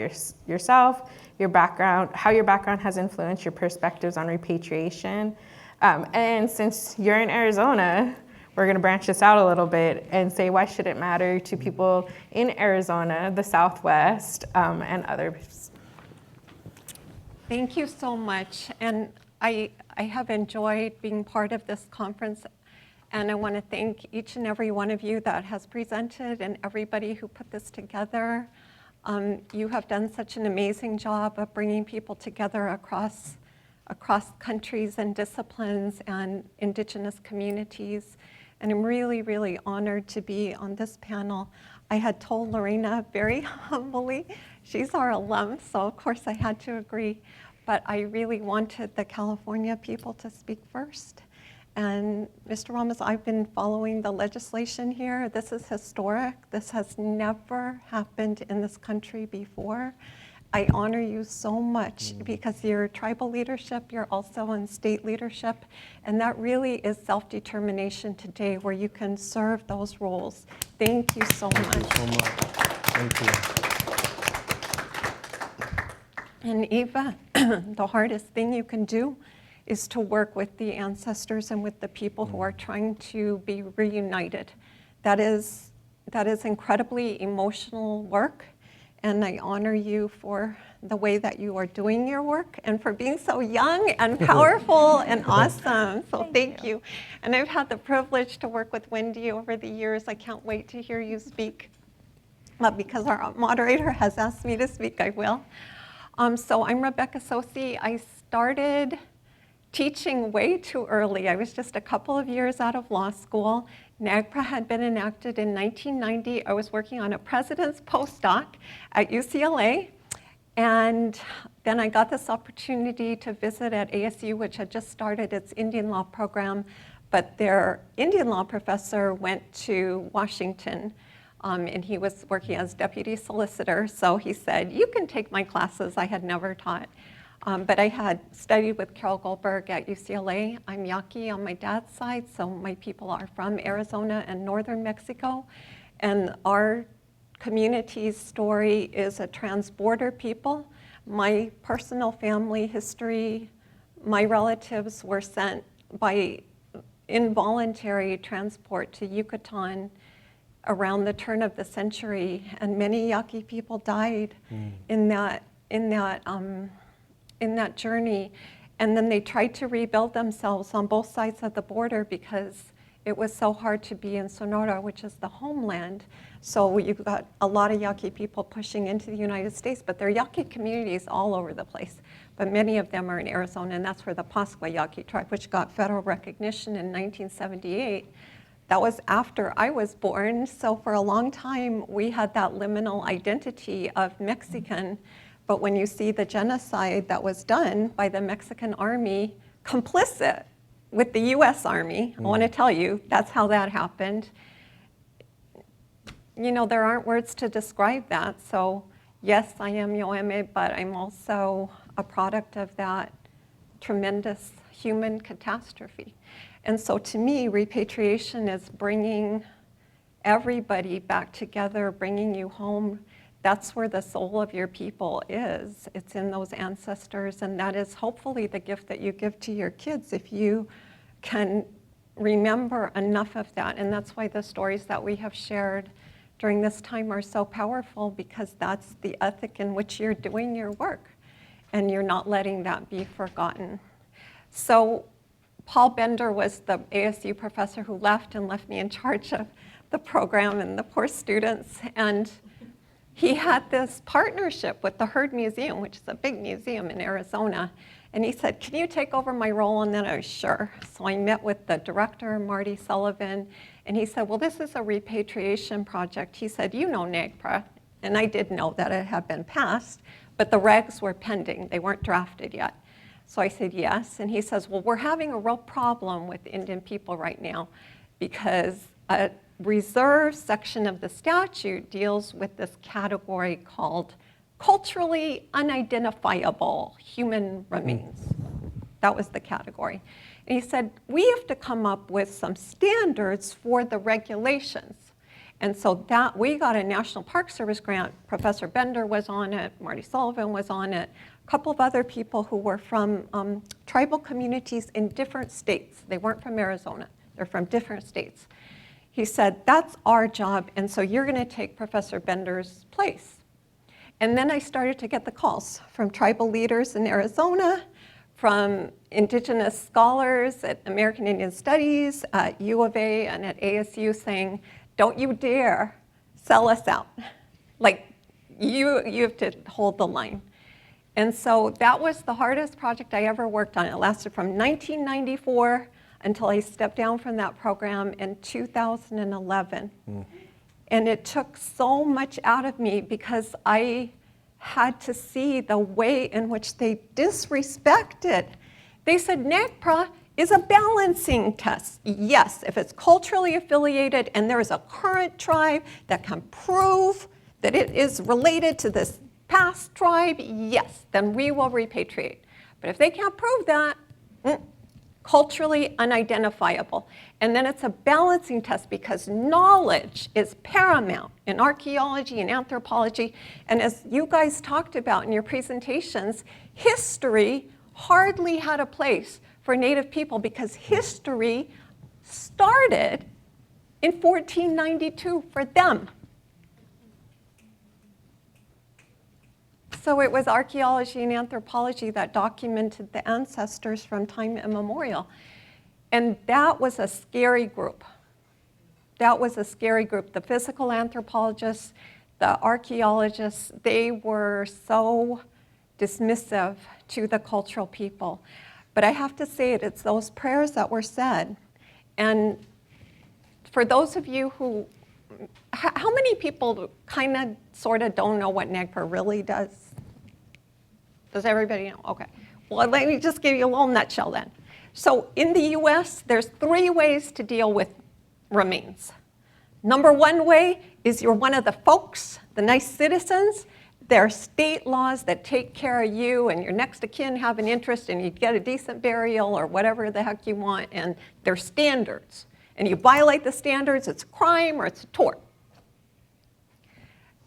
yourself, your background, how your background has influenced your perspectives on repatriation. And since you're in Arizona, we're going to branch this out a little bit and say, why should it matter to people in Arizona, the Southwest, and others? Thank you so much. And I have enjoyed being part of this conference. And I want to thank each and every one of you that has presented and everybody who put this together. You have done such an amazing job of bringing people together across countries and disciplines and Indigenous communities. And I'm really, really honored to be on this panel. I had told Lorena very humbly, she's our alum, so of course I had to agree, but I really wanted the California people to speak first. And Mr. Ramos, I've been following the legislation here. This is historic. This has never happened in this country before. I honor you so much because you're tribal leadership, you're also in state leadership, and that really is self-determination today where you can serve those roles. Thank you so much. Thank you so much. Thank you. And Eva, the hardest thing you can do is to work with the ancestors and with the people who are trying to be reunited. That is incredibly emotional work. And I honor you for the way that you are doing your work and for being so young and powerful and awesome. So thank you. And I've had the privilege to work with Wendy over the years. I can't wait to hear you speak. Because our moderator has asked me to speak, I will. So I'm Rebecca Tsosie. I started teaching way too early. I was just a couple of years out of law school. NAGPRA had been enacted in 1990. I was working on a president's postdoc at UCLA. And then I got this opportunity to visit at ASU, which had just started its Indian law program. But their Indian law professor went to Washington, and he was working as deputy solicitor. So he said, you can take my classes. I had never taught. But I had studied with Carol Goldberg at UCLA. I'm Yaqui on my dad's side, so my people are from Arizona and northern Mexico. And our community's story is a trans-border people. My personal family history, my relatives were sent by involuntary transport to Yucatan around the turn of the century, and many Yaqui people died in that journey. And then they tried to rebuild themselves on both sides of the border because it was so hard to be in Sonora, which is the homeland. So you've got a lot of Yaqui people pushing into the United States, but there are Yaqui communities all over the place. But many of them are in Arizona, and that's where the Pascua Yaqui tribe, which got federal recognition in 1978. That was after I was born. So for a long time, we had that liminal identity of Mexican. But when you see the genocide that was done by the Mexican army, complicit with the US Army, I want to tell you, that's how that happened. You know, there aren't words to describe that. So yes, I am Yoeme, but I'm also a product of that tremendous human catastrophe. And so to me, repatriation is bringing everybody back together, bringing you home. That's where the soul of your people is. It's in those ancestors, and that is hopefully the gift that you give to your kids if you can remember enough of that. And that's why the stories that we have shared during this time are so powerful, because that's the ethic in which you're doing your work, and you're not letting that be forgotten. So Paul Bender was the ASU professor who left and left me in charge of the program and the poor students. And he had this partnership with the Heard Museum, which is a big museum in Arizona. And he said, can you take over my role? And then I was sure. So I met with the director, Marty Sullivan, and he said, well, this is a repatriation project. He said, you know NAGPRA. And I did know that it had been passed, but the regs were pending. They weren't drafted yet. So I said, yes. And he says, well, we're having a real problem with Indian people right now because a reserve section of the statute deals with this category called culturally unidentifiable human remains. That was the category. And he said, we have to come up with some standards for the regulations. And so that we got a National Park Service grant. Professor Bender was on it, Marty Sullivan was on it, a couple of other people who were from tribal communities in different states. They weren't from Arizona, they're from different states. He said, that's our job, and so you're gonna take Professor Bender's place. And then I started to get the calls from tribal leaders in Arizona, from Indigenous scholars at American Indian Studies, at U of A and at ASU saying, don't you dare sell us out. Like, you have to hold the line. And so that was the hardest project I ever worked on. It lasted from 1994 until I stepped down from that program in 2011. And it took so much out of me because I had to see the way in which they disrespected. They said NAGPRA is a balancing test. Yes, if it's culturally affiliated and there is a current tribe that can prove that it is related to this past tribe, yes, then we will repatriate. But if they can't prove that, culturally unidentifiable. And then it's a balancing test because knowledge is paramount in archaeology and anthropology. And as you guys talked about in your presentations, history hardly had a place for Native people because history started in 1492 for them. So it was archaeology and anthropology that documented the ancestors from time immemorial. And that was a scary group. That was a scary group. The physical anthropologists, the archaeologists, they were so dismissive to the cultural people. But I have to say it, it's those prayers that were said. And for those of you who, how many people kind of, sort of don't know what NAGPRA really does? Does everybody know? Okay. Well, let me just give you a little nutshell then. So in the US, there's 3 ways to deal with remains. Number 1 way is you're one of the folks, the nice citizens. There are state laws that take care of you and your next of kin have an interest and you get a decent burial or whatever the heck you want, and there's standards. And you violate the standards, it's a crime or it's a tort.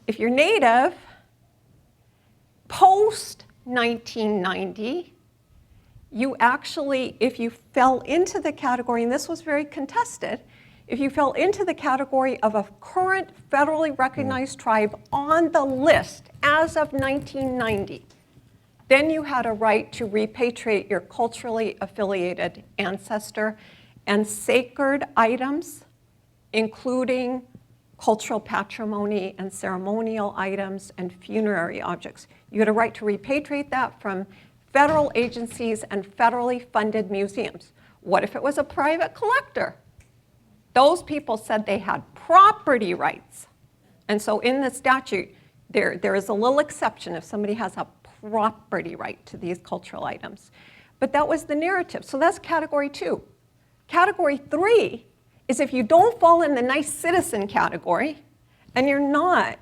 If you're Native, post-1990, you actually, if you fell into the category, and this was very contested, if you fell into the category of a current federally recognized tribe on the list as of 1990, then you had a right to repatriate your culturally affiliated ancestor and sacred items, including cultural patrimony and ceremonial items and funerary objects. You had a right to repatriate that from federal agencies and federally funded museums. What if it was a private collector? Those people said they had property rights. And so in the statute, there is a little exception if somebody has a property right to these cultural items. But that was the narrative. So that's category 2. Category 3 is if you don't fall in the nice citizen category and you're not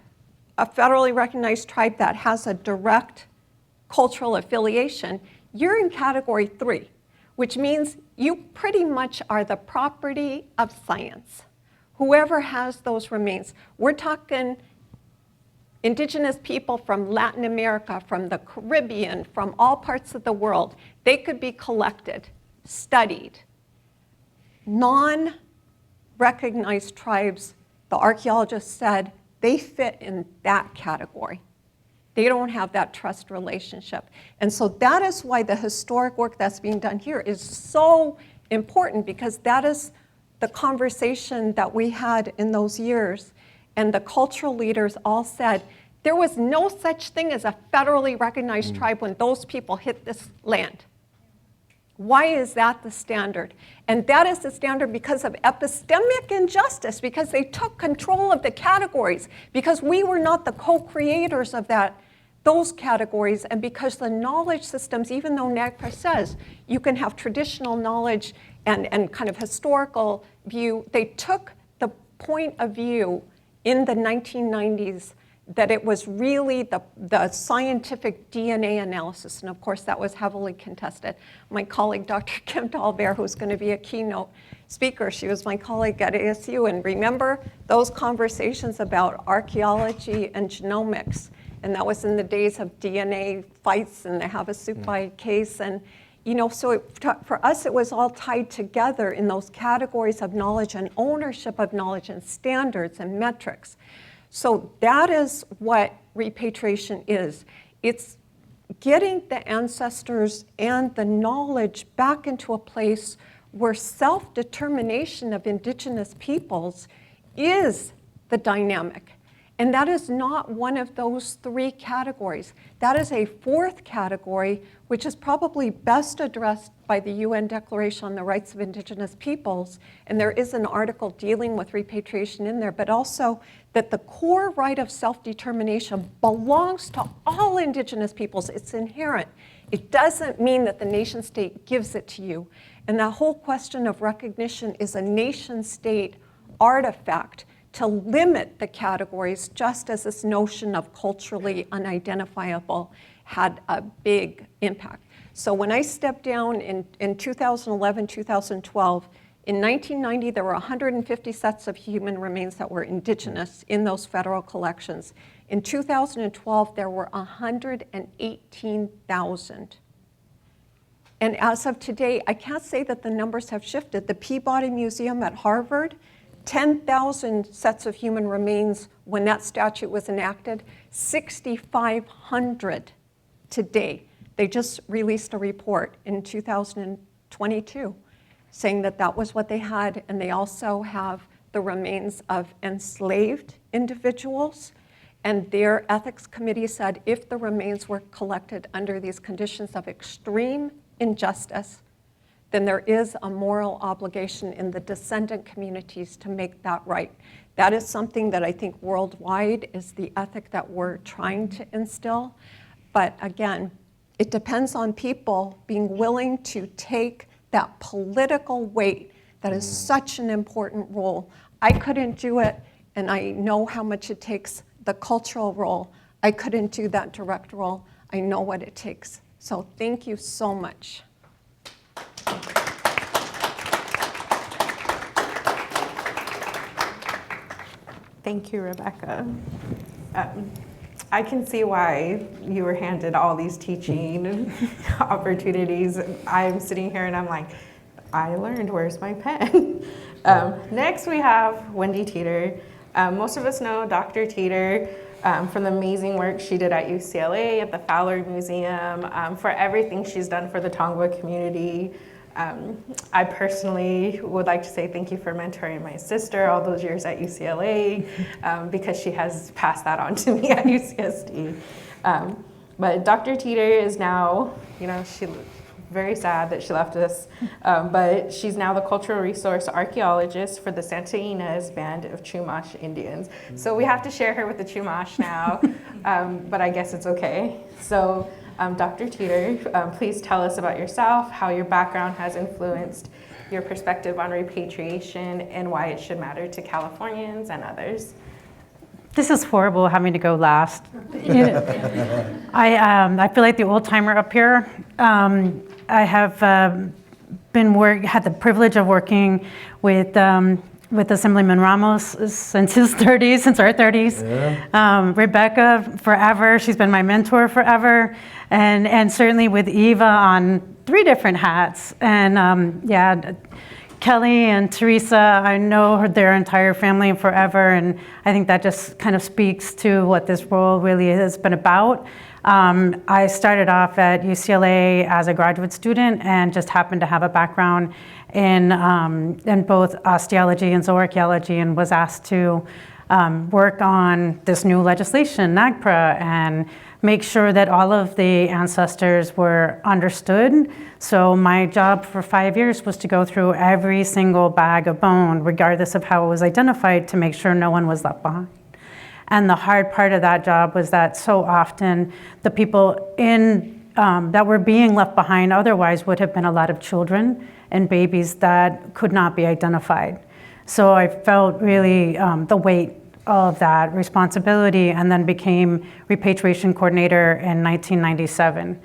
a federally recognized tribe that has a direct cultural affiliation, you're in category 3, which means you pretty much are the property of science. Whoever has those remains. We're talking indigenous people from Latin America, from the Caribbean, from all parts of the world. They could be collected, studied. Non-recognized tribes, the archaeologists said, they fit in that category. They don't have that trust relationship. And so that is why the historic work that's being done here is so important, because that is the conversation that we had in those years, and the cultural leaders all said, there was no such thing as a federally recognized tribe when those people hit this land. Why is that the standard? And that is the standard because of epistemic injustice, because they took control of the categories, because we were not the co-creators of those categories, and because the knowledge systems, even though NAGPRA says you can have traditional knowledge and kind of historical view, they took the point of view in the 1990s that it was really the scientific DNA analysis, and of course that was heavily contested. My colleague, Dr. Kim Dahlberg, who's going to be a keynote speaker, she was my colleague at ASU, and remember those conversations about archaeology and genomics, and that was in the days of DNA fights and the Havasupai case, and so for us it was all tied together in those categories of knowledge and ownership of knowledge and standards and metrics. So that is what repatriation is. It's getting the ancestors and the knowledge back into a place where self-determination of Indigenous peoples is the dynamic. And that is not one of those three categories. That is a fourth category, which is probably best addressed by the UN Declaration on the Rights of Indigenous Peoples. And there is an article dealing with repatriation in there, but also that the core right of self-determination belongs to all Indigenous peoples. It's inherent. It doesn't mean that the nation state gives it to you. And that whole question of recognition is a nation state artifact to limit the categories, just as this notion of culturally unidentifiable had a big impact. So when I stepped down in 2011, 2012, in 1990, there were 150 sets of human remains that were Indigenous in those federal collections. In 2012, there were 118,000. And as of today, I can't say that the numbers have shifted. The Peabody Museum at Harvard, 10,000 sets of human remains when that statute was enacted, 6,500 today. They just released a report in 2022 saying that that was what they had, and they also have the remains of enslaved individuals, and their ethics committee said if the remains were collected under these conditions of extreme injustice, then there is a moral obligation in the descendant communities to make that right. That is something that I think worldwide is the ethic that we're trying to instill. But again, it depends on people being willing to take that political weight that is such an important role. I couldn't do it, and I know how much it takes, the cultural role. I couldn't do that direct role. I know what it takes. So thank you so much. Thank you, Rebecca. I can see why you were handed all these teaching opportunities. I'm sitting here and I'm like, I learned, where's my pen? Next we have Wendy Teeter. Most of us know Dr. Teeter from the amazing work she did at UCLA, at the Fowler Museum, for everything she's done for the Tongva community. I personally would like to say thank you for mentoring my sister all those years at UCLA, because she has passed that on to me at UCSD. But Dr. Teeter is now, she very sad that she left us, but she's now the cultural resource archaeologist for the Santa Ynez Band of Chumash Indians. So we have to share her with the Chumash now, but I guess it's okay. So Dr. Teeter, please tell us about yourself, how your background has influenced your perspective on repatriation, and why it should matter to Californians and others. This is horrible having to go last. I feel like the old timer up here. I have had the privilege of working with Assemblymember Ramos since our 30s. Yeah. Rebecca forever, she's been my mentor forever, and certainly with Eva on 3 different hats. And Kelly and Teresa, I know their entire family forever, and I think that just kind of speaks to what this role really has been about. I started off at UCLA as a graduate student and just happened to have a background in both osteology and zooarchaeology, and was asked to work on this new legislation, NAGPRA, and make sure that all of the ancestors were understood. So my job for 5 years was to go through every single bag of bone, regardless of how it was identified, to make sure no one was left behind. And the hard part of that job was that so often the people that were being left behind otherwise would have been a lot of children and babies that could not be identified. So I felt really the weight of that responsibility, and then became repatriation coordinator in 1997.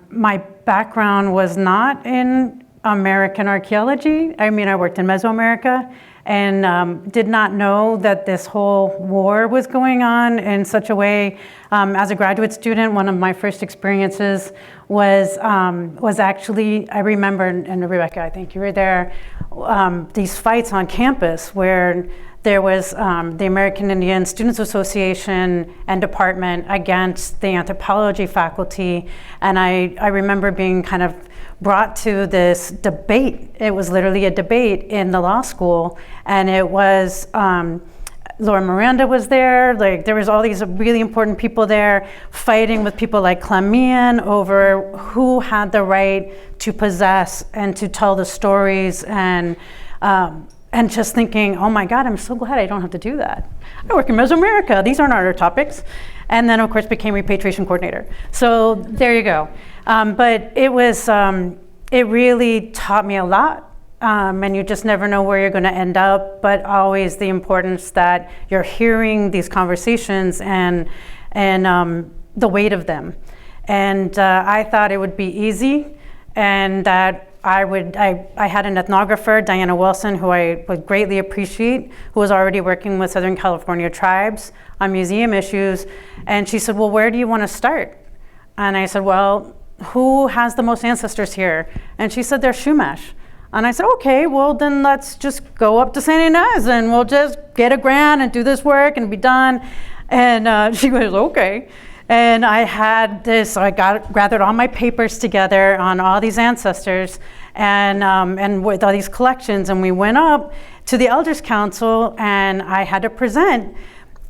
My background was not in American archaeology. I mean, I worked in Mesoamerica, and did not know that this whole war was going on in such a way. As a graduate student, one of my first experiences was actually, I remember, and Rebecca, I think you were there, these fights on campus where there was the American Indian Students Association and department against the anthropology faculty. And I remember being kind of brought to this debate. It was literally a debate in the law school. And it was, Laura Miranda was there. Like, there was all these really important people there fighting with people like Clem Meehan over who had the right to possess and to tell the stories, and just thinking, oh my God, I'm so glad I don't have to do that. I work in Mesoamerica. These aren't our topics. And then, of course, became repatriation coordinator. So there you go. But it was, it really taught me a lot. And you just never know where you're going to end up, but always the importance that you're hearing these conversations and the weight of them. And I thought it would be easy, and that I had an ethnographer, Diana Wilson, who I would greatly appreciate, who was already working with Southern California tribes on museum issues. And she said, well, where do you want to start? And I said, well, who has the most ancestors here? And she said, they're Chumash. And I said, okay, well, then let's just go up to San Ynez and we'll just get a grant and do this work and be done. And she goes, okay. And I had this, I gathered all my papers together on all these ancestors and with all these collections, and we went up to the Elders Council, and I had to present.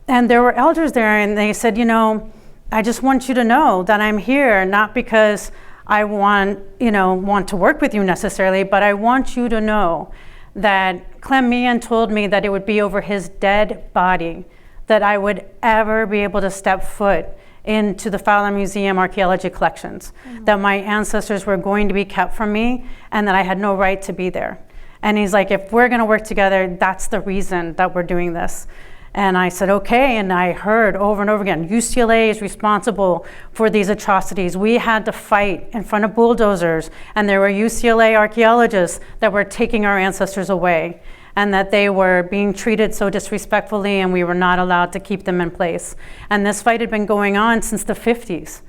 And there were elders there, and they said, you know, I just want you to know that I'm here, not because I want to work with you necessarily, but I want you to know that Clem Meehan told me that it would be over his dead body that I would ever be able to step foot into the Fowler Museum archaeology collections, that my ancestors were going to be kept from me, and that I had no right to be there. And he's like, if we're gonna work together, that's the reason that we're doing this. And I said, okay, and I heard over and over again, UCLA is responsible for these atrocities. We had to fight in front of bulldozers, and there were UCLA archaeologists that were taking our ancestors away, and that they were being treated so disrespectfully, and we were not allowed to keep them in place. And this fight had been going on since the 50s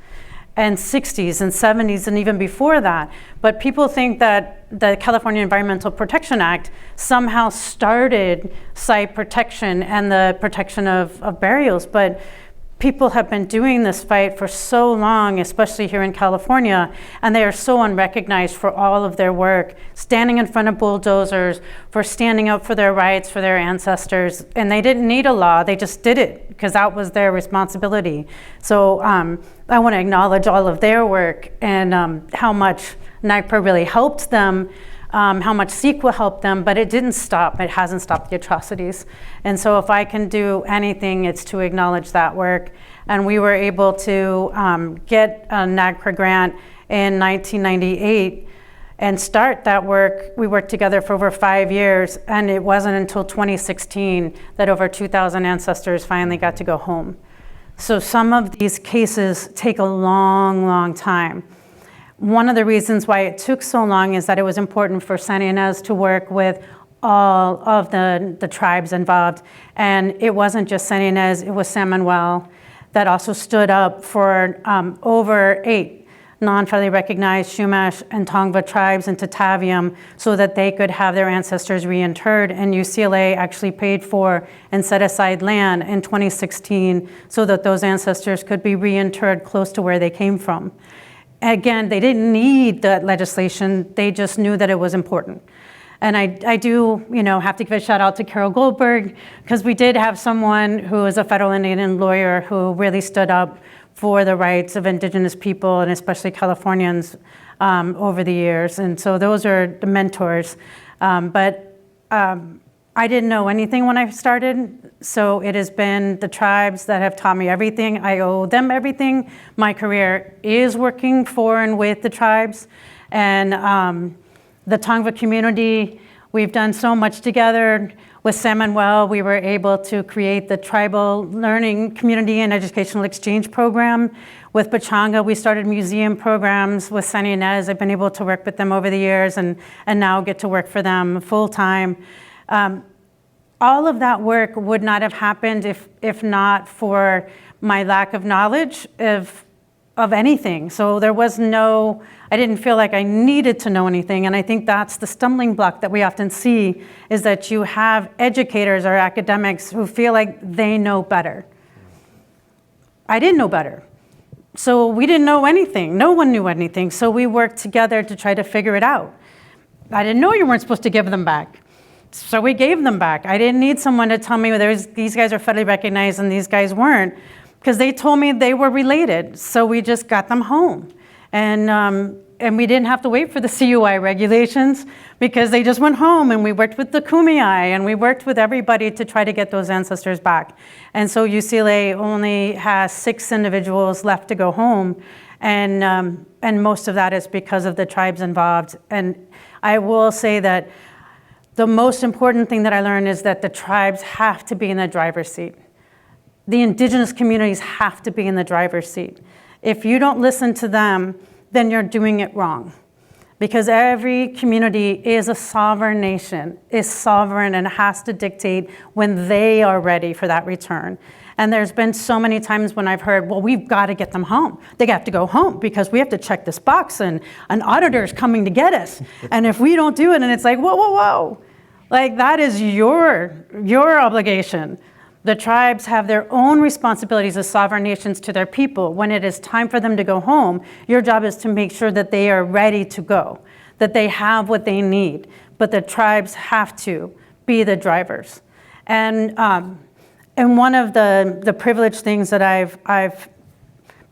and 60s and 70s and even before that. But people think that the California Environmental Protection Act somehow started site protection and the protection of burials. But people have been doing this fight for so long, especially here in California, and they are so unrecognized for all of their work, standing in front of bulldozers, for standing up for their rights, for their ancestors. And they didn't need a law, they just did it because that was their responsibility. So I want to acknowledge all of their work and how much NAGPRA really helped them, how much CEQA helped them, but it didn't stop. It hasn't stopped the atrocities. And so if I can do anything, it's to acknowledge that work. And we were able to get a NAGPRA grant in 1998 and start that work. We worked together for over 5 years, and it wasn't until 2016 that over 2,000 ancestors finally got to go home. So some of these cases take a long, long time. One of the reasons why it took so long is that it was important for San Ynez to work with all of the tribes involved. And it wasn't just San Ynez, it was San Manuel that also stood up for over 8 non-federally recognized Chumash and Tongva tribes into Tavium so that they could have their ancestors reinterred. And UCLA actually paid for and set aside land in 2016 so that those ancestors could be reinterred close to where they came from. Again, they didn't need that legislation, they just knew that it was important. And I do, have to give a shout out to Carol Goldberg, because we did have someone who is a federal Indian lawyer who really stood up for the rights of Indigenous people, and especially Californians, over the years. And so those are the mentors. But I didn't know anything when I started, so it has been the tribes that have taught me everything. I owe them everything. My career is working for and with the tribes. And the Tongva community, we've done so much together. With San Manuel, we were able to create the Tribal Learning Community and Educational Exchange Program. With Pechanga, we started museum programs. With San Ynez, I've been able to work with them over the years and now get to work for them full time. All of that work would not have happened if not for my lack of knowledge of anything. So there was I didn't feel like I needed to know anything. And I think that's the stumbling block that we often see, is that you have educators or academics who feel like they know better. I didn't know better. So we didn't know anything. No one knew anything. So we worked together to try to figure it out. I didn't know you weren't supposed to give them back. So we gave them back. I didn't need someone to tell me these guys are federally recognized and these guys weren't, because they told me they were related. So we just got them home. And we didn't have to wait for the CUI regulations, because they just went home, and we worked with the Kumeyaay, and we worked with everybody to try to get those ancestors back. And so UCLA only has 6 individuals left to go home. And most of that is because of the tribes involved. And I will say that the most important thing that I learned is that the tribes have to be in the driver's seat. The indigenous communities have to be in the driver's seat. If you don't listen to them, then you're doing it wrong. Because every community is a sovereign nation, is sovereign, and has to dictate when they are ready for that return. And there's been so many times when I've heard, well, we've got to get them home. They have to go home because we have to check this box, and an auditor's coming to get us. And if we don't do it, and it's like, whoa, whoa, whoa. Like, that is your obligation. The tribes have their own responsibilities as sovereign nations to their people. When it is time for them to go home, your job is to make sure that they are ready to go, that they have what they need. But the tribes have to be the drivers. And one of the privileged things that I've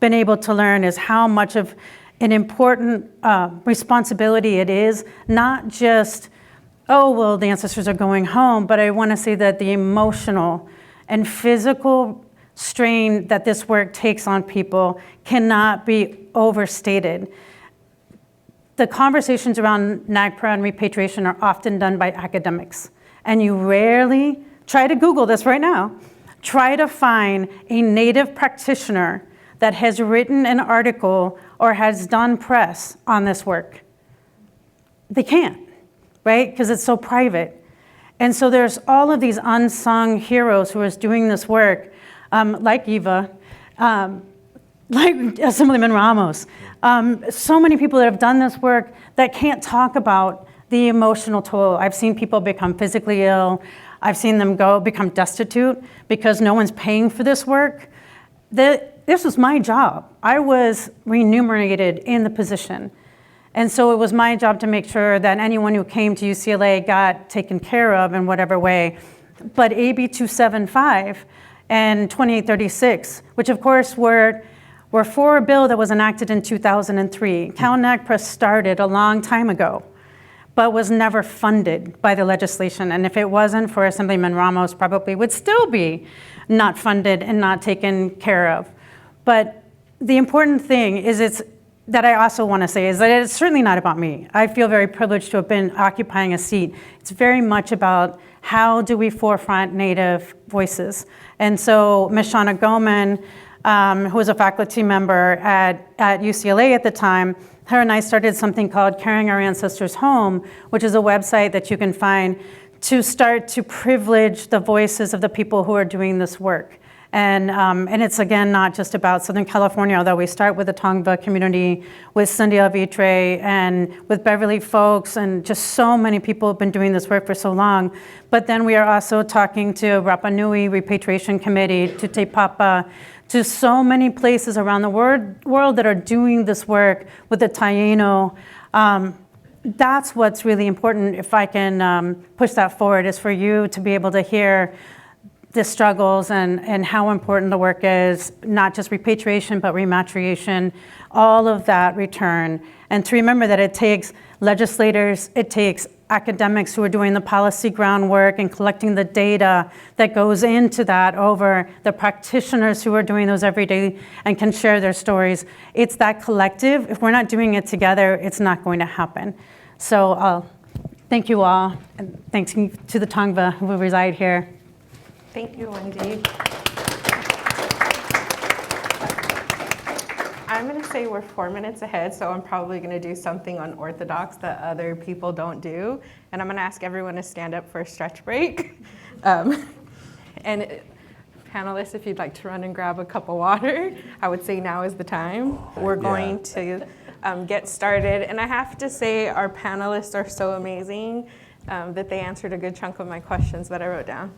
been able to learn is how much of an important responsibility it is, not just, oh, well, the ancestors are going home, but I want to say that the emotional and physical strain that this work takes on people cannot be overstated. The conversations around NAGPRA and repatriation are often done by academics, and you rarely, try to Google this right now, try to find a Native practitioner that has written an article or has done press on this work. They can't, right? Because it's so private. And so there's all of these unsung heroes who are doing this work, like Eva, like Assemblymember Ramos. So many people that have done this work that can't talk about the emotional toll. I've seen people become physically ill. I've seen them become destitute because no one's paying for this work. This was my job. I was remunerated in the position. And so it was my job to make sure that anyone who came to UCLA got taken care of in whatever way. But AB 275 and 2836, which of course were for a bill that was enacted in 2003. CalNAGPRA started a long time ago, but was never funded by the legislation. And if it wasn't for Assemblymember Ramos, probably would still be not funded and not taken care of. But the important thing is that I also want to say is that it's certainly not about me. I feel very privileged to have been occupying a seat. It's very much about how do we forefront Native voices. And so Ms. Shauna Goman, who was a faculty member at UCLA at the time, her and I started something called Carrying Our Ancestors Home, which is a website that you can find to start to privilege the voices of the people who are doing this work. And it's, again, not just about Southern California, although we start with the Tongva community, with Cindy Alvitre, and with Beverly folks, and just so many people have been doing this work for so long. But then we are also talking to Rapa Nui Repatriation Committee, to Te Papa, to so many places around the world that are doing this work with the Taino. That's what's really important, if I can push that forward, is for you to be able to hear the struggles and how important the work is, not just repatriation, but rematriation, all of that return. And to remember that it takes legislators, it takes academics who are doing the policy groundwork and collecting the data that goes into that, over the practitioners who are doing those every day and can share their stories. It's that collective. If we're not doing it together, it's not going to happen. So thank you all, and thanks to the Tongva who reside here. Thank you, Wendy. I'm going to say we're 4 minutes ahead, so I'm probably going to do something unorthodox that other people don't do. And I'm going to ask everyone to stand up for a stretch break. And panelists, if you'd like to run and grab a cup of water, I would say now is the time. We're going to get started. And I have to say our panelists are so amazing that they answered a good chunk of my questions that I wrote down.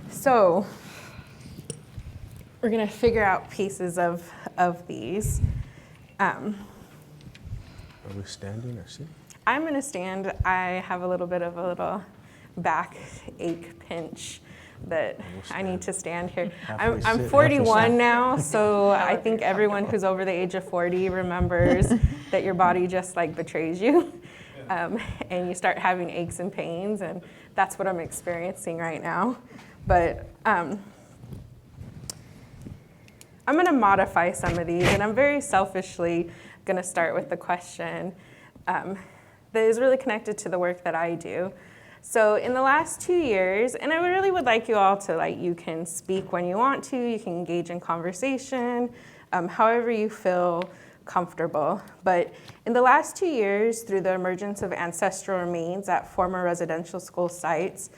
So we're going to figure out pieces of these. Are we standing or sitting? I'm going to stand. I have a little bit of a back ache pinch that I need to stand here. I'm 41 now, so I think everyone who's over the age of 40 remembers that your body just like betrays you, and you start having aches and pains, and that's what I'm experiencing right now. But I'm going to modify some of these, and I'm very selfishly going to start with the question that is really connected to the work that I do. So in the last 2 years, and I really would like you all to, you can speak when you want to, you can engage in conversation, however you feel comfortable. But in the last 2 years, through the emergence of ancestral remains at former residential school sites,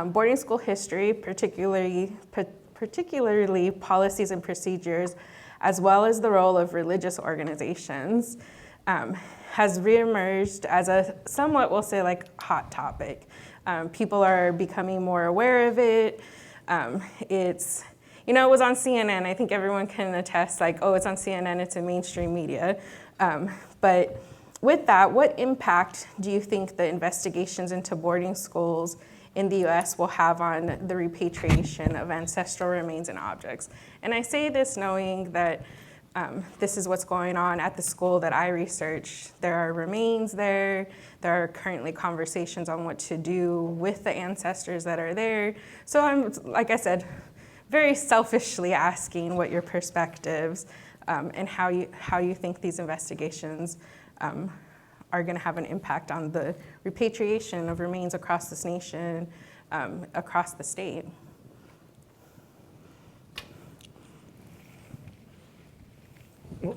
boarding school history, particularly policies and procedures, as well as the role of religious organizations, has reemerged as a somewhat, we'll say, hot topic. People are becoming more aware of it. It was on CNN. I think everyone can attest, oh, it's on CNN, it's in mainstream media. But with that, what impact do you think the investigations into boarding schools in the US will have on the repatriation of ancestral remains and objects? And I say this knowing that this is what's going on at the school that I research. There are remains there. There are currently conversations on what to do with the ancestors that are there. So I'm, like I said, very selfishly asking what your perspectives and how you think these investigations are going to have an impact on the repatriation of remains across this nation, across the state.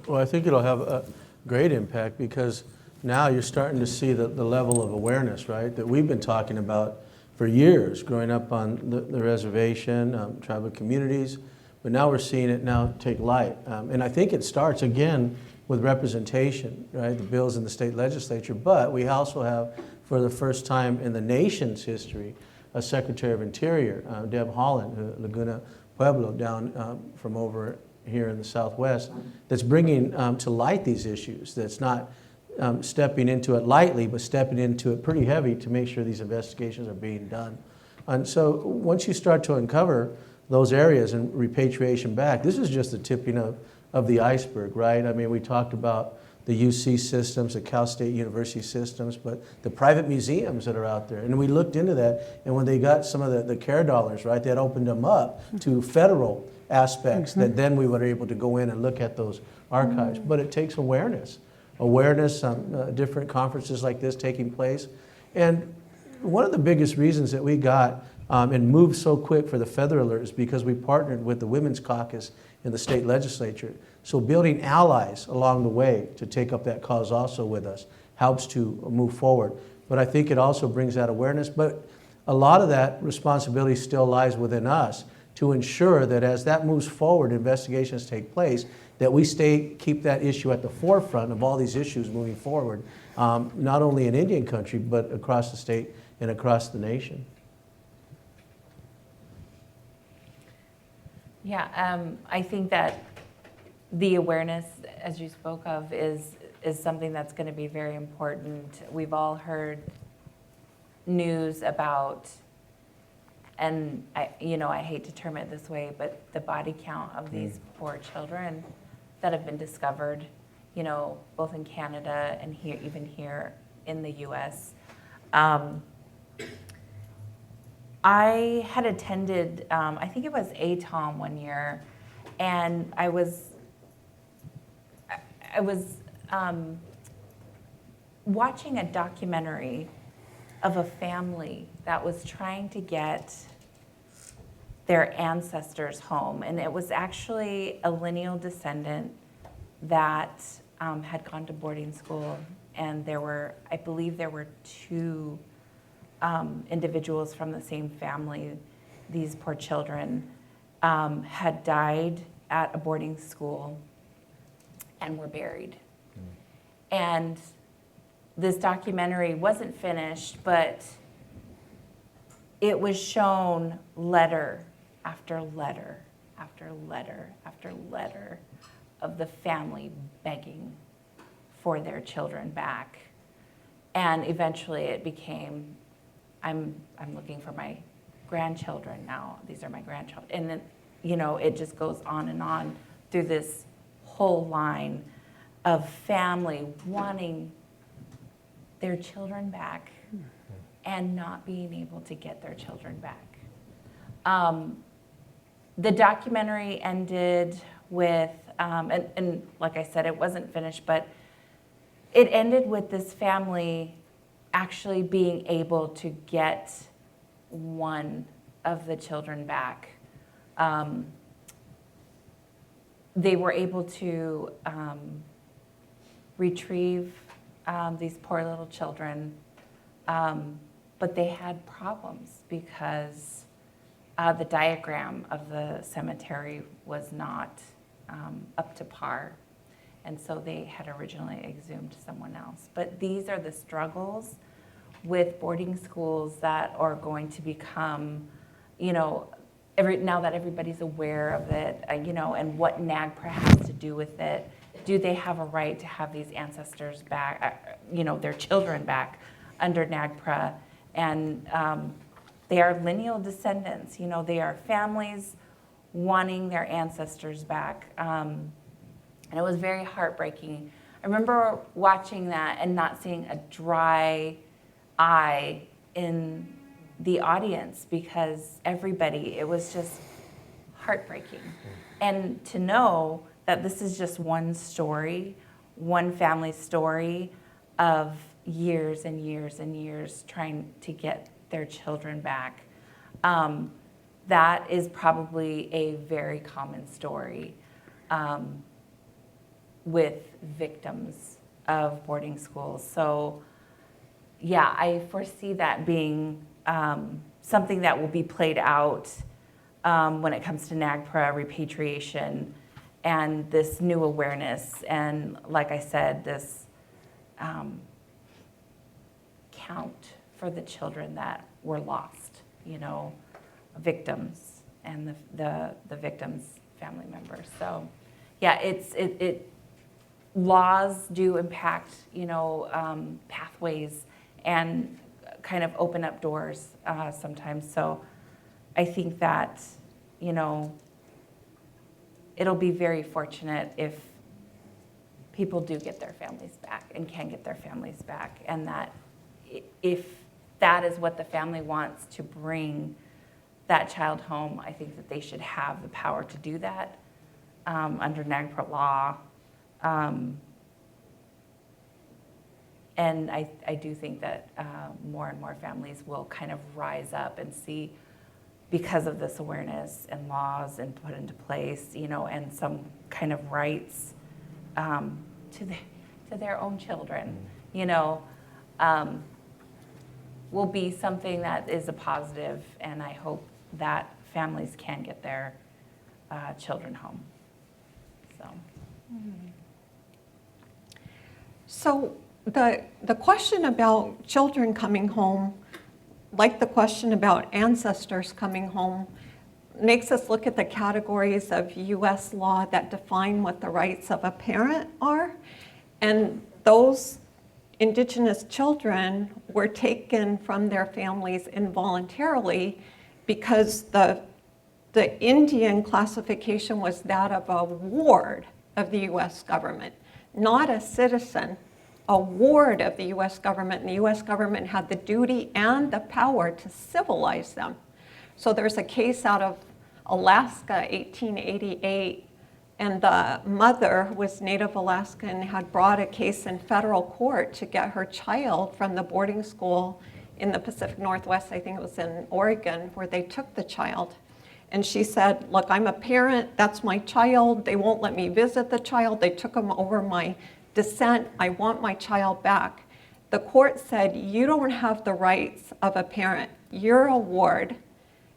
Well, I think it'll have a great impact, because now you're starting to see the level of awareness, right, that we've been talking about for years, growing up on the reservation, tribal communities, but now we're seeing it now take light. And I think it starts, again, with representation, right, the bills in the state legislature, but we also have, for the first time in the nation's history, a Secretary of Interior, Deb Haaland, Laguna Pueblo, down from over here in the Southwest, that's bringing to light these issues, that's not stepping into it lightly, but stepping into it pretty heavy to make sure these investigations are being done. And so once you start to uncover those areas and repatriation back, this is just the tipping of the iceberg, right? I mean, we talked about the UC systems, the Cal State University systems, but the private museums that are out there. And we looked into that, and when they got some of the CARE dollars, right, that opened them up to federal aspects, that then we were able to go in and look at those archives. But it takes awareness, different conferences like this taking place. And one of the biggest reasons that we got and moved so quick for the Feather Alert is because we partnered with the Women's Caucus in the state legislature. So building allies along the way to take up that cause also with us helps to move forward. But I think it also brings that awareness. But a lot of that responsibility still lies within us to ensure that as that moves forward, investigations take place, that we keep that issue at the forefront of all these issues moving forward, not only in Indian country, but across the state and across the nation. Yeah, I think that the awareness, as you spoke of, is something that's going to be very important. We've all heard news about, and I hate to term it this way, but the body count of these poor children that have been discovered, both in Canada and here, even here in the U.S. I had attended, I think it was ATOM one year, and I was watching a documentary of a family that was trying to get their ancestors home, and it was actually a lineal descendant that had gone to boarding school, and I believe there were two individuals from the same family. These poor children had died at a boarding school and were buried. And this documentary wasn't finished, but it was shown letter after letter after letter after letter of the family begging for their children back. And eventually it became, I'm looking for my grandchildren now. These are my grandchildren. And then, it just goes on and on through this whole line of family wanting their children back and not being able to get their children back. The documentary ended with, and like I said, it wasn't finished, but it ended with this family actually being able to get one of the children back. They were able to retrieve these poor little children, but they had problems because the diagram of the cemetery was not up to par. And so they had originally exhumed someone else. But these are the struggles with boarding schools that are going to become, now that everybody's aware of it, and what NAGPRA has to do with it. Do they have a right to have these ancestors back, their children back under NAGPRA? And they are lineal descendants, they are families wanting their ancestors back. And it was very heartbreaking. I remember watching that and not seeing a dry eye in the audience because it was just heartbreaking. And to know that this is just one story, one family's story of years and years and years trying to get their children back. That is probably a very common story with victims of boarding schools. So yeah, I foresee that being something that will be played out when it comes to NAGPRA, repatriation, and this new awareness. And like I said, this count for the children that were lost, victims and the victims' family members. So yeah, it laws do impact, pathways and kind of open up doors sometimes. So I think that, it'll be very fortunate if people do get their families back and can get their families back. And that if that is what the family wants, to bring that child home, I think that they should have the power to do that under NAGPRA law. And I do think that more and more families will kind of rise up and see, because of this awareness and laws and put into place, and some kind of rights to their own children, will be something that is a positive. And I hope that families can get their children home. So the question about children coming home, like the question about ancestors coming home, makes us look at the categories of US law that define what the rights of a parent are. And those Indigenous children were taken from their families involuntarily because the Indian classification was that of a ward of the US government, not a citizen, a ward of the US government, and the US government had the duty and the power to civilize them. So there's a case out of Alaska, 1888, and the mother, who was Native Alaskan, had brought a case in federal court to get her child from the boarding school in the Pacific Northwest, I think it was in Oregon, where they took the child. And she said, look, I'm a parent, that's my child, they won't let me visit the child, they took him over my descent, I want my child back. The court said, you don't have the rights of a parent, you're a ward,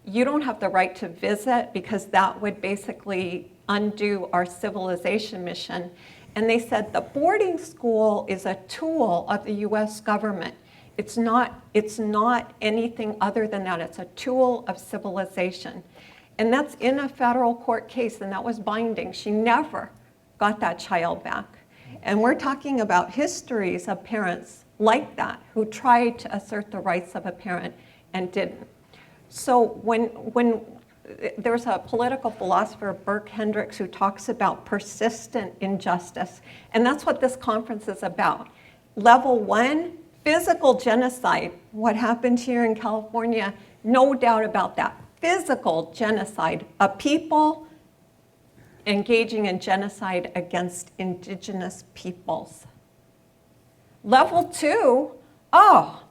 you don't have the right to visit because that would basically undo our civilization mission. And they said the boarding school is a tool of the US government. It's not anything other than that, it's a tool of civilization. And that's in a federal court case, and that was binding. She never got that child back. And we're talking about histories of parents like that who tried to assert the rights of a parent and didn't. So when there's a political philosopher, Burke Hendricks, who talks about persistent injustice, and that's what this conference is about. Level 1, physical genocide, what happened here in California, no doubt about that. Physical genocide, a people engaging in genocide against Indigenous peoples. Level 2,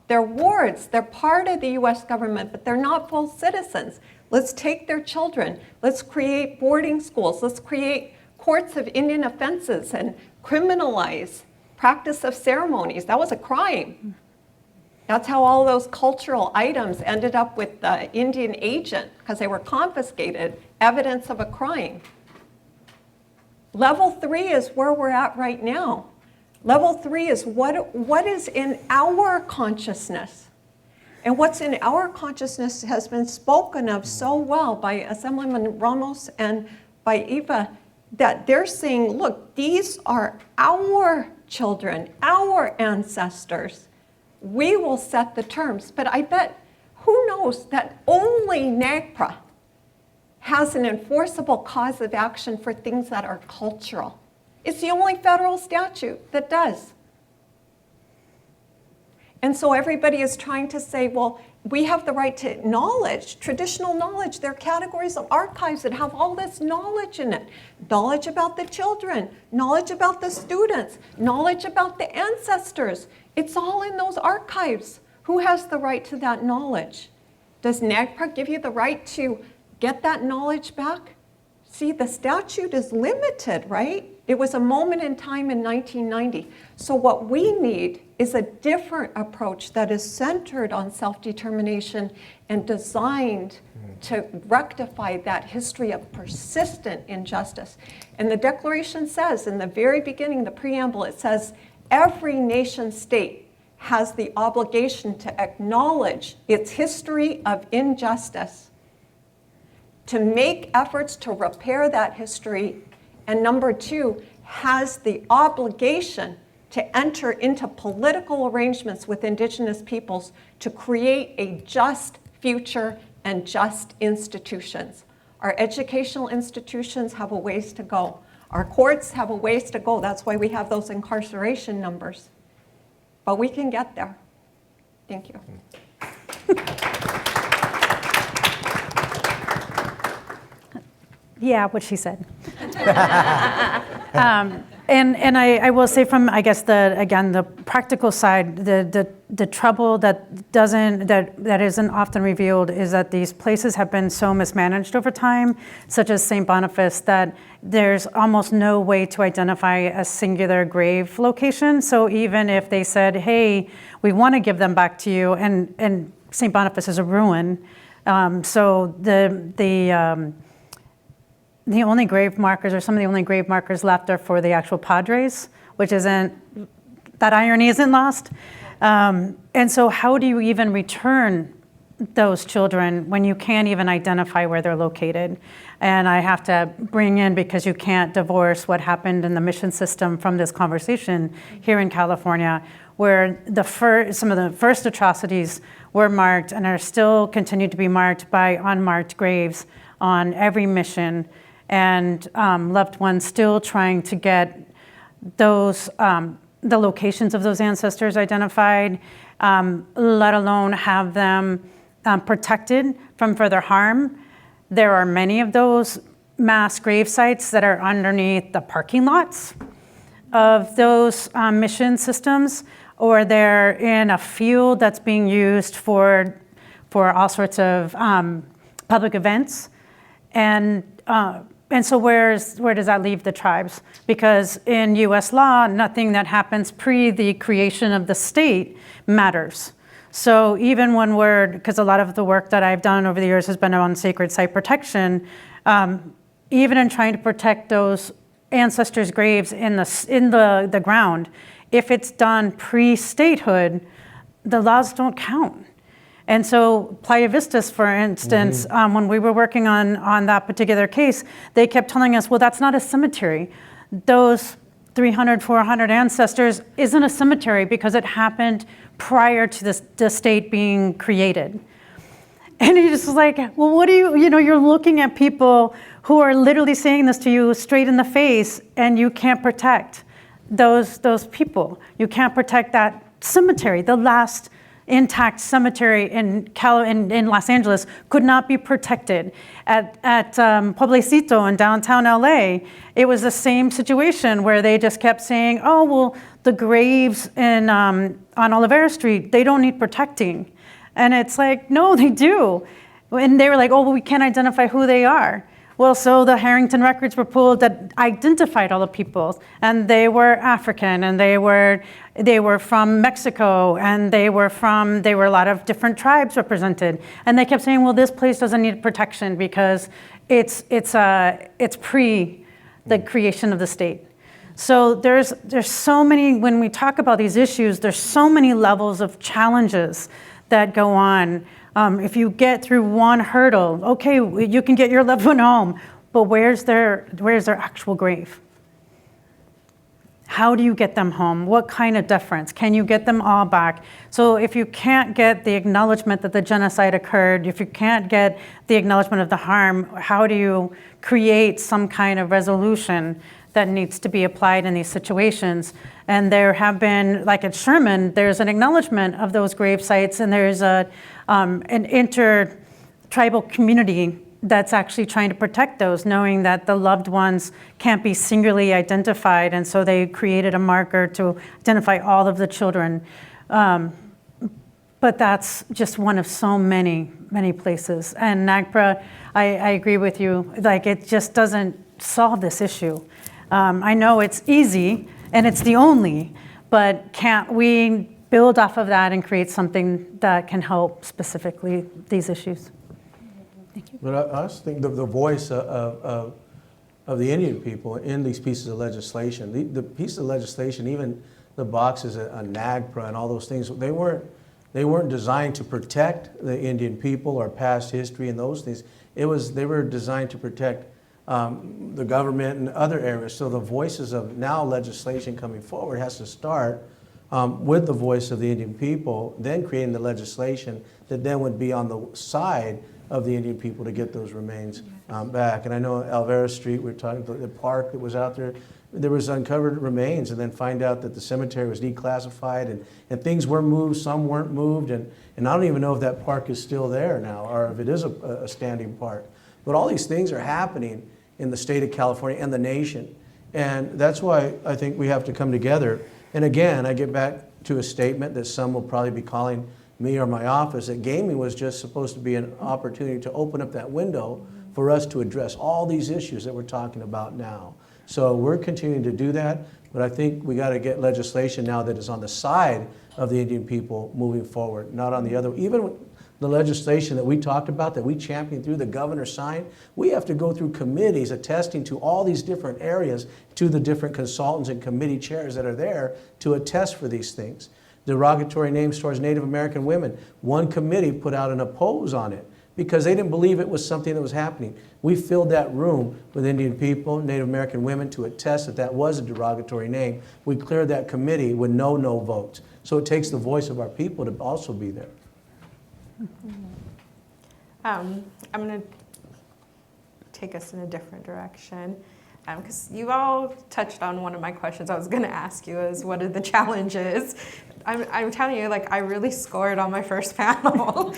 they're wards, they're part of the US government, but they're not full citizens. Let's take their children, let's create boarding schools, let's create courts of Indian offenses and criminalize practice of ceremonies. That was a crime. That's how all those cultural items ended up with the Indian agent, because they were confiscated, evidence of a crime. Level 3 is where we're at right now. Level 3 is what is in our consciousness. And what's in our consciousness has been spoken of so well by Assemblymember Ramos and by Eva, that they're saying, look, these are our children, our ancestors. We will set the terms. But I bet, who knows that only NAGPRA has an enforceable cause of action for things that are cultural. It's the only federal statute that does. And so everybody is trying to say, well, we have the right to knowledge, traditional knowledge. There are categories of archives that have all this knowledge in it. Knowledge about the children, knowledge about the students, knowledge about the ancestors. It's all in those archives. Who has the right to that knowledge? Does NAGPRA give you the right to get that knowledge back? See, the statute is limited, right? It was a moment in time in 1990. So what we need is a different approach that is centered on self-determination and designed to rectify that history of persistent injustice. And the Declaration says, in the very beginning, the preamble, it says, every nation state has the obligation to acknowledge its history of injustice, to make efforts to repair that history, and number 2, has the obligation to enter into political arrangements with Indigenous peoples to create a just future and just institutions. Our educational institutions have a ways to go. Our courts have a ways to go. That's why we have those incarceration numbers. But we can get there. Thank you. Yeah, what she said. And I will say from, I guess, the practical side, the trouble that isn't often revealed is that these places have been so mismanaged over time, such as St. Boniface, that there's almost no way to identify a singular grave location. So even if they said, hey, we want to give them back to you, and St. Boniface is a ruin, So the only grave markers, or some of the only grave markers left, are for the actual padres, which isn't, that irony isn't lost. And so how do you even return those children when you can't even identify where they're located? And I have to bring in, because you can't divorce what happened in the mission system from this conversation here in California, where some of the first atrocities were marked and are still continue to be marked by unmarked graves on every mission, and loved ones still trying to get those the locations of those ancestors identified, let alone have them protected from further harm. There are many of those mass grave sites that are underneath the parking lots of those mission systems, or they're in a field that's being used for all sorts of public events. And so where does that leave the tribes? Because in US law, nothing that happens pre the creation of the state matters. So even when because a lot of the work that I've done over the years has been on sacred site protection, even in trying to protect those ancestors' graves in the ground, if it's done pre-statehood, the laws don't count. And so Playa Vistas, for instance, when we were working on that particular case, they kept telling us, well, that's not a cemetery. Those 300, 400 ancestors isn't a cemetery because it happened prior to the state being created. And he just was like, well, what do you're looking at people who are literally saying this to you straight in the face, and you can't protect those people. You can't protect that cemetery. The last intact cemetery in Los Angeles could not be protected. At Pueblecito in downtown LA, it was the same situation where they just kept saying, oh, well, the graves on Olivera Street, they don't need protecting. And it's like, no, they do. And they were like, oh, well, we can't identify who they are. Well, so the Harrington records were pulled that identified all the people, and they were African, and they were from Mexico, and they were a lot of different tribes represented. And they kept saying, well, this place doesn't need protection because it's pre the creation of the state. So there's so many, when we talk about these issues, there's so many levels of challenges that go on. If you get through one hurdle, okay, you can get your loved one home, but where's their actual grave? How do you get them home? What kind of deference? Can you get them all back? So if you can't get the acknowledgement that the genocide occurred, if you can't get the acknowledgement of the harm, how do you create some kind of resolution that needs to be applied in these situations? And there have been, like at Sherman, there's an acknowledgement of those grave sites, and there's an inter-tribal community that's actually trying to protect those, knowing that the loved ones can't be singularly identified, and so they created a marker to identify all of the children. But that's just one of so many, many places. And NAGPRA, I agree with you, like it just doesn't solve this issue. I know it's easy, and it's the only, but can't we build off of that and create something that can help specifically these issues? Thank you. But I also think the voice of the Indian people in these pieces of legislation, the pieces of legislation, even the boxes on NAGPRA and all those things, they weren't designed to protect the Indian people or past history and those things. They were designed to protect the government and other areas. So the voices of now legislation coming forward has to start with the voice of the Indian people, then creating the legislation that then would be on the side of the Indian people to get those remains back. And I know Olivera Street, we were talking about the park that was out there was uncovered remains, and then find out that the cemetery was declassified and things were moved, some weren't moved, and I don't even know if that park is still there now or if it is a standing park. But all these things are happening in the state of California and the nation. And that's why I think we have to come together. And again, I get back to a statement that some will probably be calling me or my office, that gaming was just supposed to be an opportunity to open up that window for us to address all these issues that we're talking about now. So we're continuing to do that, but I think we got to get legislation now that is on the side of the Indian people moving forward, not on the other. Even the legislation that we talked about, that we championed through, the governor signed, we have to go through committees attesting to all these different areas, to the different consultants and committee chairs that are there to attest for these things. Derogatory names towards Native American women. One committee put out an oppose on it because they didn't believe it was something that was happening. We filled that room with Indian people, Native American women to attest that that was a derogatory name. We cleared that committee with no votes. So it takes the voice of our people to also be there. I'm going to take us in a different direction because you all touched on one of my questions I was going to ask you is what are the challenges? I'm telling you, like, I really scored on my first panel.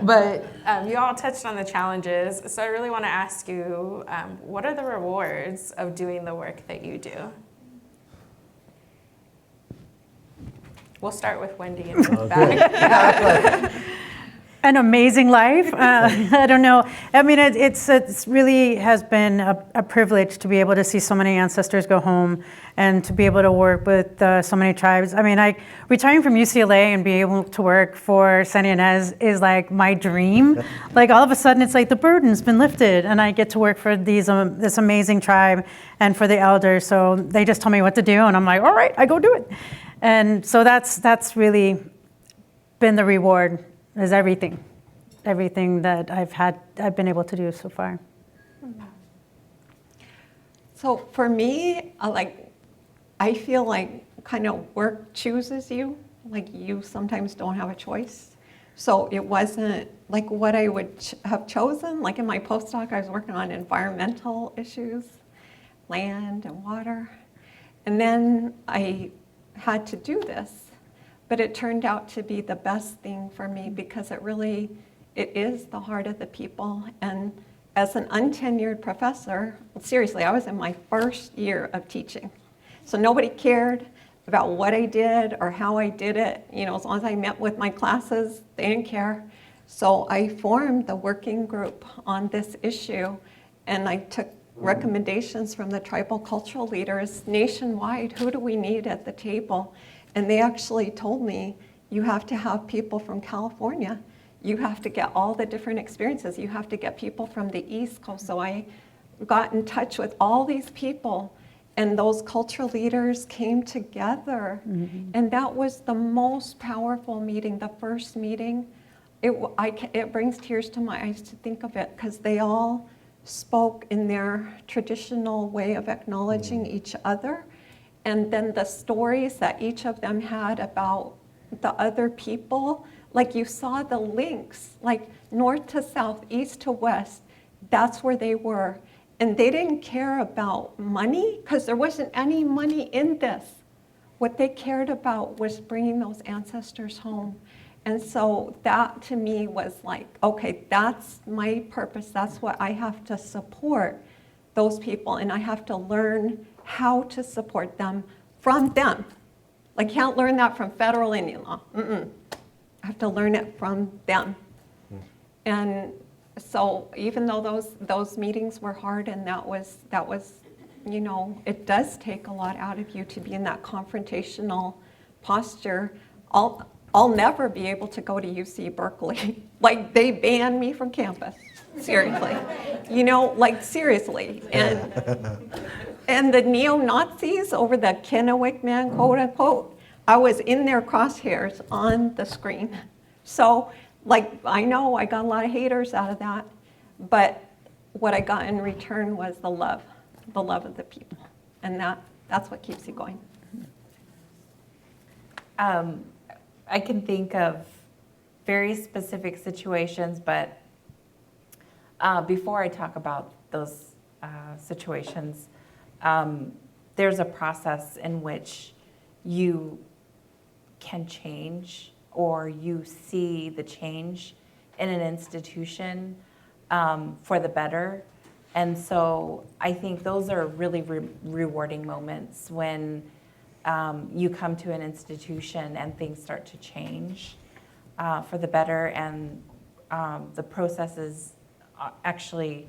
But you all touched on the challenges. So I really want to ask you, what are the rewards of doing the work that you do? We'll start with Wendy in the back. An amazing life. I don't know. I mean, it's really has been a privilege to be able to see so many ancestors go home and to be able to work with so many tribes. I mean, retiring from UCLA and being able to work for San Ynez is like my dream. Like all of a sudden, it's like the burden's been lifted, and I get to work for this amazing tribe and for the elders. So they just tell me what to do, and I'm like, all right, I go do it. And so that's really been the reward. Is everything that I've been able to do so far. So for me, I feel like kind of work chooses you, like you sometimes don't have a choice. So it wasn't like what I would have chosen. Like in my postdoc, I was working on environmental issues, land and water. And then I had to do this. But it turned out to be the best thing for me because it is the heart of the people. And as an untenured professor, seriously, I was in my first year of teaching. So nobody cared about what I did or how I did it. You know, as long as I met with my classes, they didn't care. So I formed the working group on this issue, and I took recommendations from the tribal cultural leaders nationwide. Who do we need at the table? And they actually told me, you have to have people from California. You have to get all the different experiences. You have to get people from the East Coast. So I got in touch with all these people, and those cultural leaders came together. Mm-hmm. And that was the most powerful meeting, the first meeting. It brings tears to my eyes to think of it, because they all spoke in their traditional way of acknowledging each other. And then the stories that each of them had about the other people, like you saw the links, like north to south, east to west, that's where they were. And they didn't care about money, because there wasn't any money in this. What they cared about was bringing those ancestors home. And so that to me was like, okay, that's my purpose. That's what I have to support those people, and I have to learn how to support them from them. I can't learn that from federal Indian law. I have to learn it from them. And so even though those meetings were hard, and that was, you know, it does take a lot out of you to be in that confrontational posture. I'll never be able to go to UC Berkeley. Like, they banned me from campus. Seriously. You know, like, seriously. And the neo-Nazis over the Kennewick man, quote unquote, I was in their crosshairs on the screen. So, like, I know I got a lot of haters out of that, but what I got in return was the love of the people. And that's what keeps you going. I can think of very specific situations, but before I talk about those situations, there's a process in which you can change, or you see the change in an institution for the better. And so I think those are really rewarding moments when you come to an institution and things start to change for the better, and the processes actually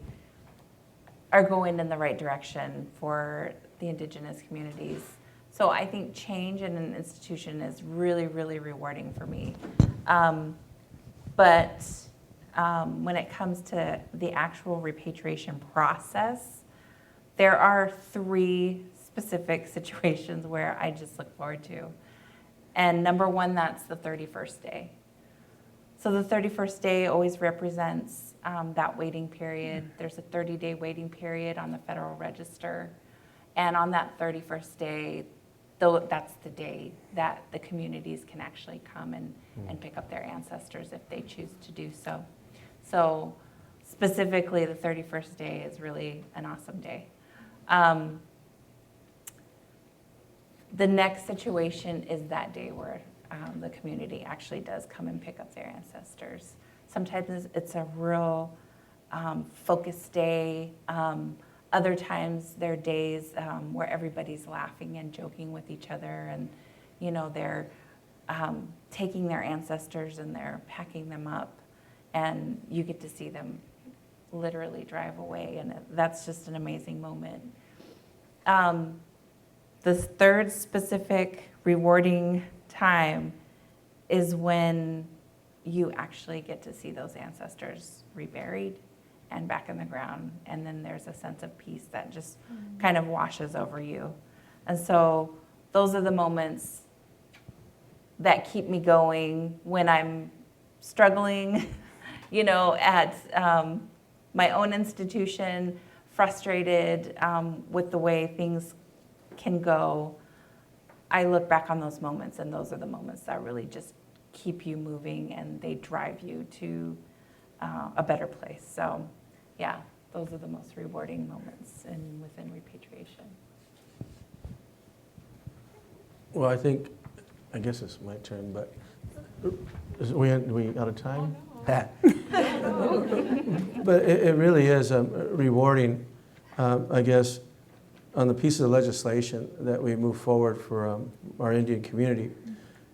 are going in the right direction for the Indigenous communities. So I think change in an institution is really, really rewarding for me. But when it comes to the actual repatriation process, there are 3 specific situations where I just look forward to. And number 1, that's the 31st day. So the 31st day always represents that waiting period. There's a 30-day waiting period on the Federal Register. And on that 31st day, that's the day that the communities can actually come and pick up their ancestors if they choose to do so. So specifically, the 31st day is really an awesome day. The next situation is that day where the community actually does come and pick up their ancestors. Sometimes it's a real focused day. Other times there are days where everybody's laughing and joking with each other, and they're taking their ancestors and they're packing them up, and you get to see them literally drive away, and that's just an amazing moment. The third specific rewarding time is when you actually get to see those ancestors reburied and back in the ground, and then there's a sense of peace that just kind of washes over you. And so those are the moments that keep me going when I'm struggling, at my own institution, frustrated with the way things can go. I look back on those moments, and those are the moments that really just keep you moving, and they drive you to a better place. So yeah, those are the most rewarding moments within repatriation. Well, I guess it's my turn, but are we out of time? Oh, no. But it really is rewarding, I guess, on the piece of legislation that we move forward for our Indian community,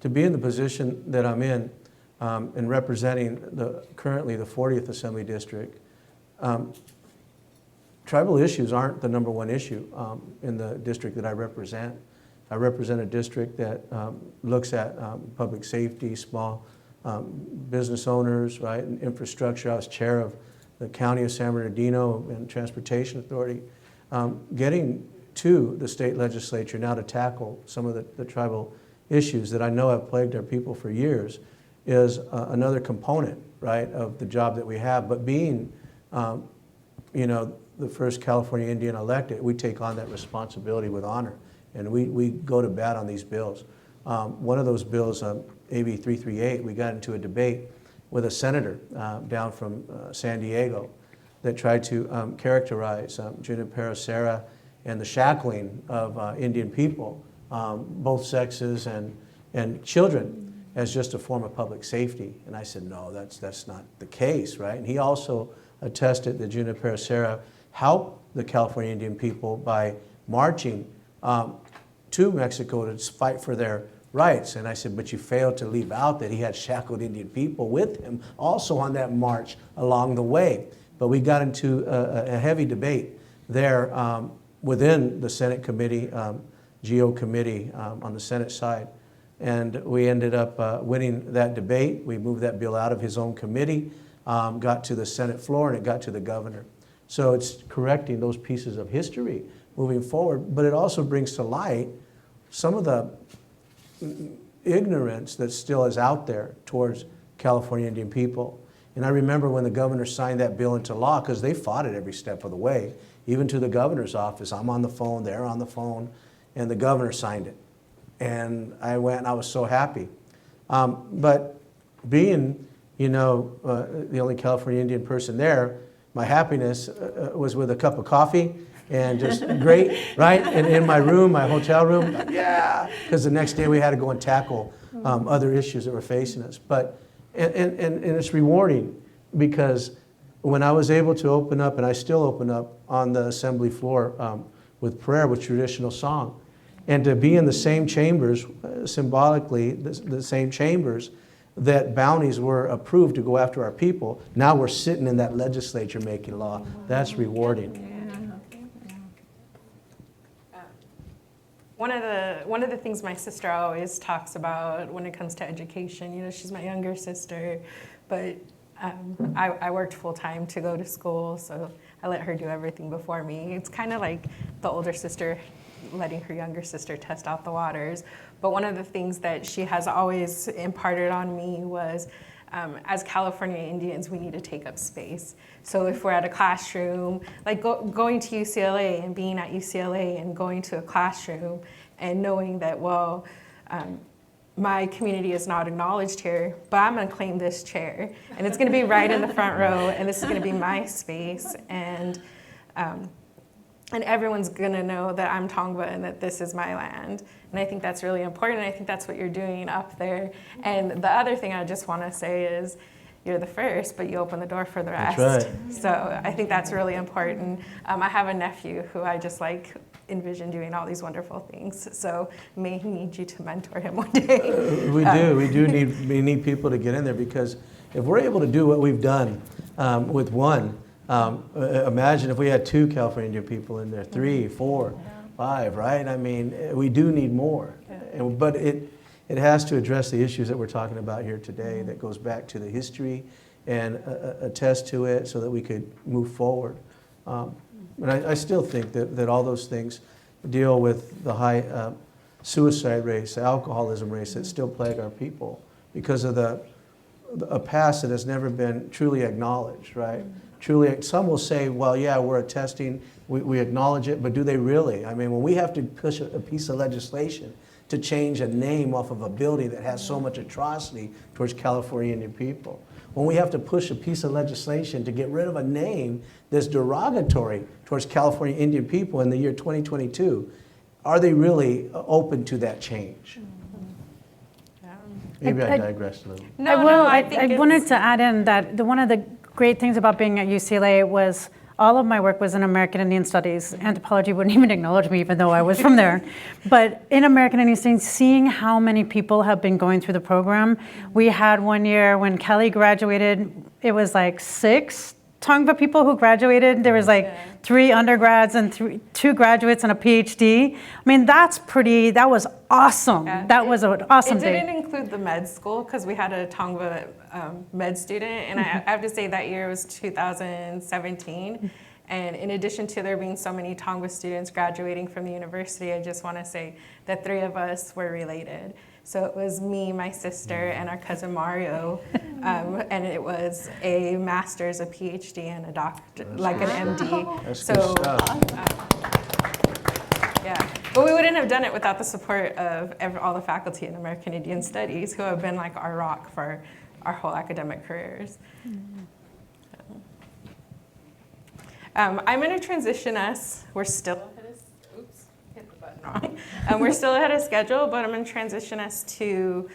to be in the position that I'm in representing currently the 40th Assembly District. Tribal issues aren't the number 1 issue in the district that I represent. I represent a district that looks at public safety, small business owners, right, and infrastructure. I was chair of the County of San Bernardino and Transportation Authority. Getting to the state legislature now to tackle some of the tribal issues that I know have plagued our people for years is another component, right, of the job that we have. But being, the first California Indian elected, we take on that responsibility with honor, and we go to bat on these bills. One of those bills, AB 338, we got into a debate with a senator down from San Diego that tried to characterize Junipero Serra and the shackling of Indian people, both sexes and children, as just a form of public safety. And I said, no, that's not the case, right? And he also attested that Junipero Serra helped the California Indian people by marching to Mexico to fight for their rights. And I said, but you failed to leave out that he had shackled Indian people with him also on that march along the way. But we got into a heavy debate there within the Senate committee, GO committee on the Senate side. And we ended up winning that debate. We moved that bill out of his own committee, got to the Senate floor, and it got to the governor. So it's correcting those pieces of history moving forward, but it also brings to light some of the ignorance that still is out there towards California Indian people. And I remember when the governor signed that bill into law, because they fought it every step of the way, even to the governor's office. I'm on the phone, they're on the phone, and the governor signed it. And I went and I was so happy. But being, the only California Indian person there, my happiness was with a cup of coffee and just great, right? And in my room, my hotel room, yeah, because the next day we had to go and tackle other issues that were facing us. But and it's rewarding, because when I was able to open up, and I still open up on the assembly floor with prayer, with traditional song, and to be in the same chambers, symbolically, the same chambers that bounties were approved to go after our people, now we're sitting in that legislature making law. That's rewarding. one of the things my sister always talks about when it comes to education, you know, she's my younger sister, but I worked full time to go to school, so I let her do everything before me. It's kind of like the older sister letting her younger sister test out the waters. But one of the things that she has always imparted on me was, as California Indians, we need to take up space. So if we're at a classroom, like going to UCLA and being at UCLA and going to a classroom and knowing that, well, my community is not acknowledged here, but I'm gonna claim this chair. And it's gonna be right in the front row, and this is gonna be my space. And everyone's gonna know that I'm Tongva and that this is my land. And I think that's really important, and I think that's what you're doing up there. And the other thing I just wanna say is, you're the first, but you open the door for the rest. That's right. So I think that's really important. I have a nephew who I just like envision doing all these wonderful things. So may need you to mentor him one day. We need people to get in there, because if we're able to do what we've done with one, imagine if we had 2 California Indian people in there, 3, 4, 5, right? I mean, we do need more. But it has to address the issues that we're talking about here today, that goes back to the history and attest to it so that we could move forward. And I still think that all those things deal with the high suicide rates, the alcoholism rates that still plague our people because of a past that has never been truly acknowledged, right? Truly, some will say, well, yeah, we're attesting, we acknowledge it, but do they really? I mean, when we have to push a piece of legislation to change a name off of a building that has so much atrocity towards California Indian people, when we have to push a piece of legislation to get rid of a name that's derogatory towards California Indian people in the year 2022, are they really open to that change? Maybe I digressed a little. I wanted to add in that one of the great things about being at UCLA was all of my work was in American Indian Studies. Anthropology wouldn't even acknowledge me, even though I was from there. But in American Indian Studies, seeing how many people have been going through the program, we had one year when Kelly graduated, it was like 6 Tongva people who graduated. There was like 3 undergrads and 2 graduates and a PhD. I mean, that was awesome. Yeah. That was an awesome day. It didn't include the med school because we had a Tongva med student, and I have to say that year was 2017. And in addition to there being so many Tongva students graduating from the university, I just want to say that 3 of us were related. So it was me, my sister, and our cousin Mario, and it was a master's, a PhD, and a doctor, like an MD. That's good stuff. Yeah, but we wouldn't have done it without the support of all the faculty in American Indian Studies, who have been like our rock for our whole academic careers. I'm going to transition us. We're still we're still ahead of schedule, but I'm going to transition us to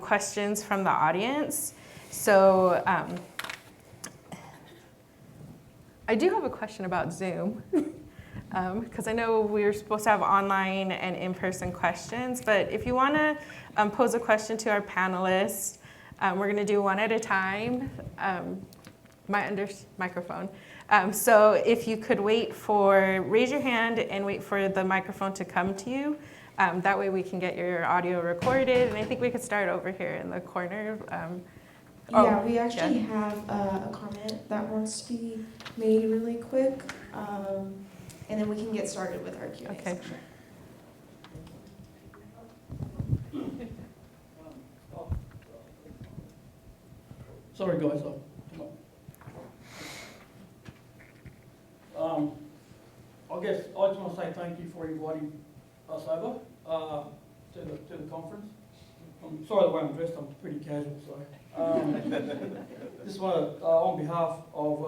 questions from the audience. So I do have a question about Zoom, because I know we were supposed to have online and in-person questions, but if you want to pose a question to our panelists, we're going to do one at a time. Microphone. So if you could raise your hand and wait for the microphone to come to you. That way we can get your audio recorded. And I think we could start over here in the corner. We actually have a comment that wants to be made really quick. And then we can get started with our Q&A section. Sorry guys, I guess I just want to say thank you for inviting us over to the conference. I'm sorry the way I'm dressed, I'm pretty casual, so. Just want to, on behalf of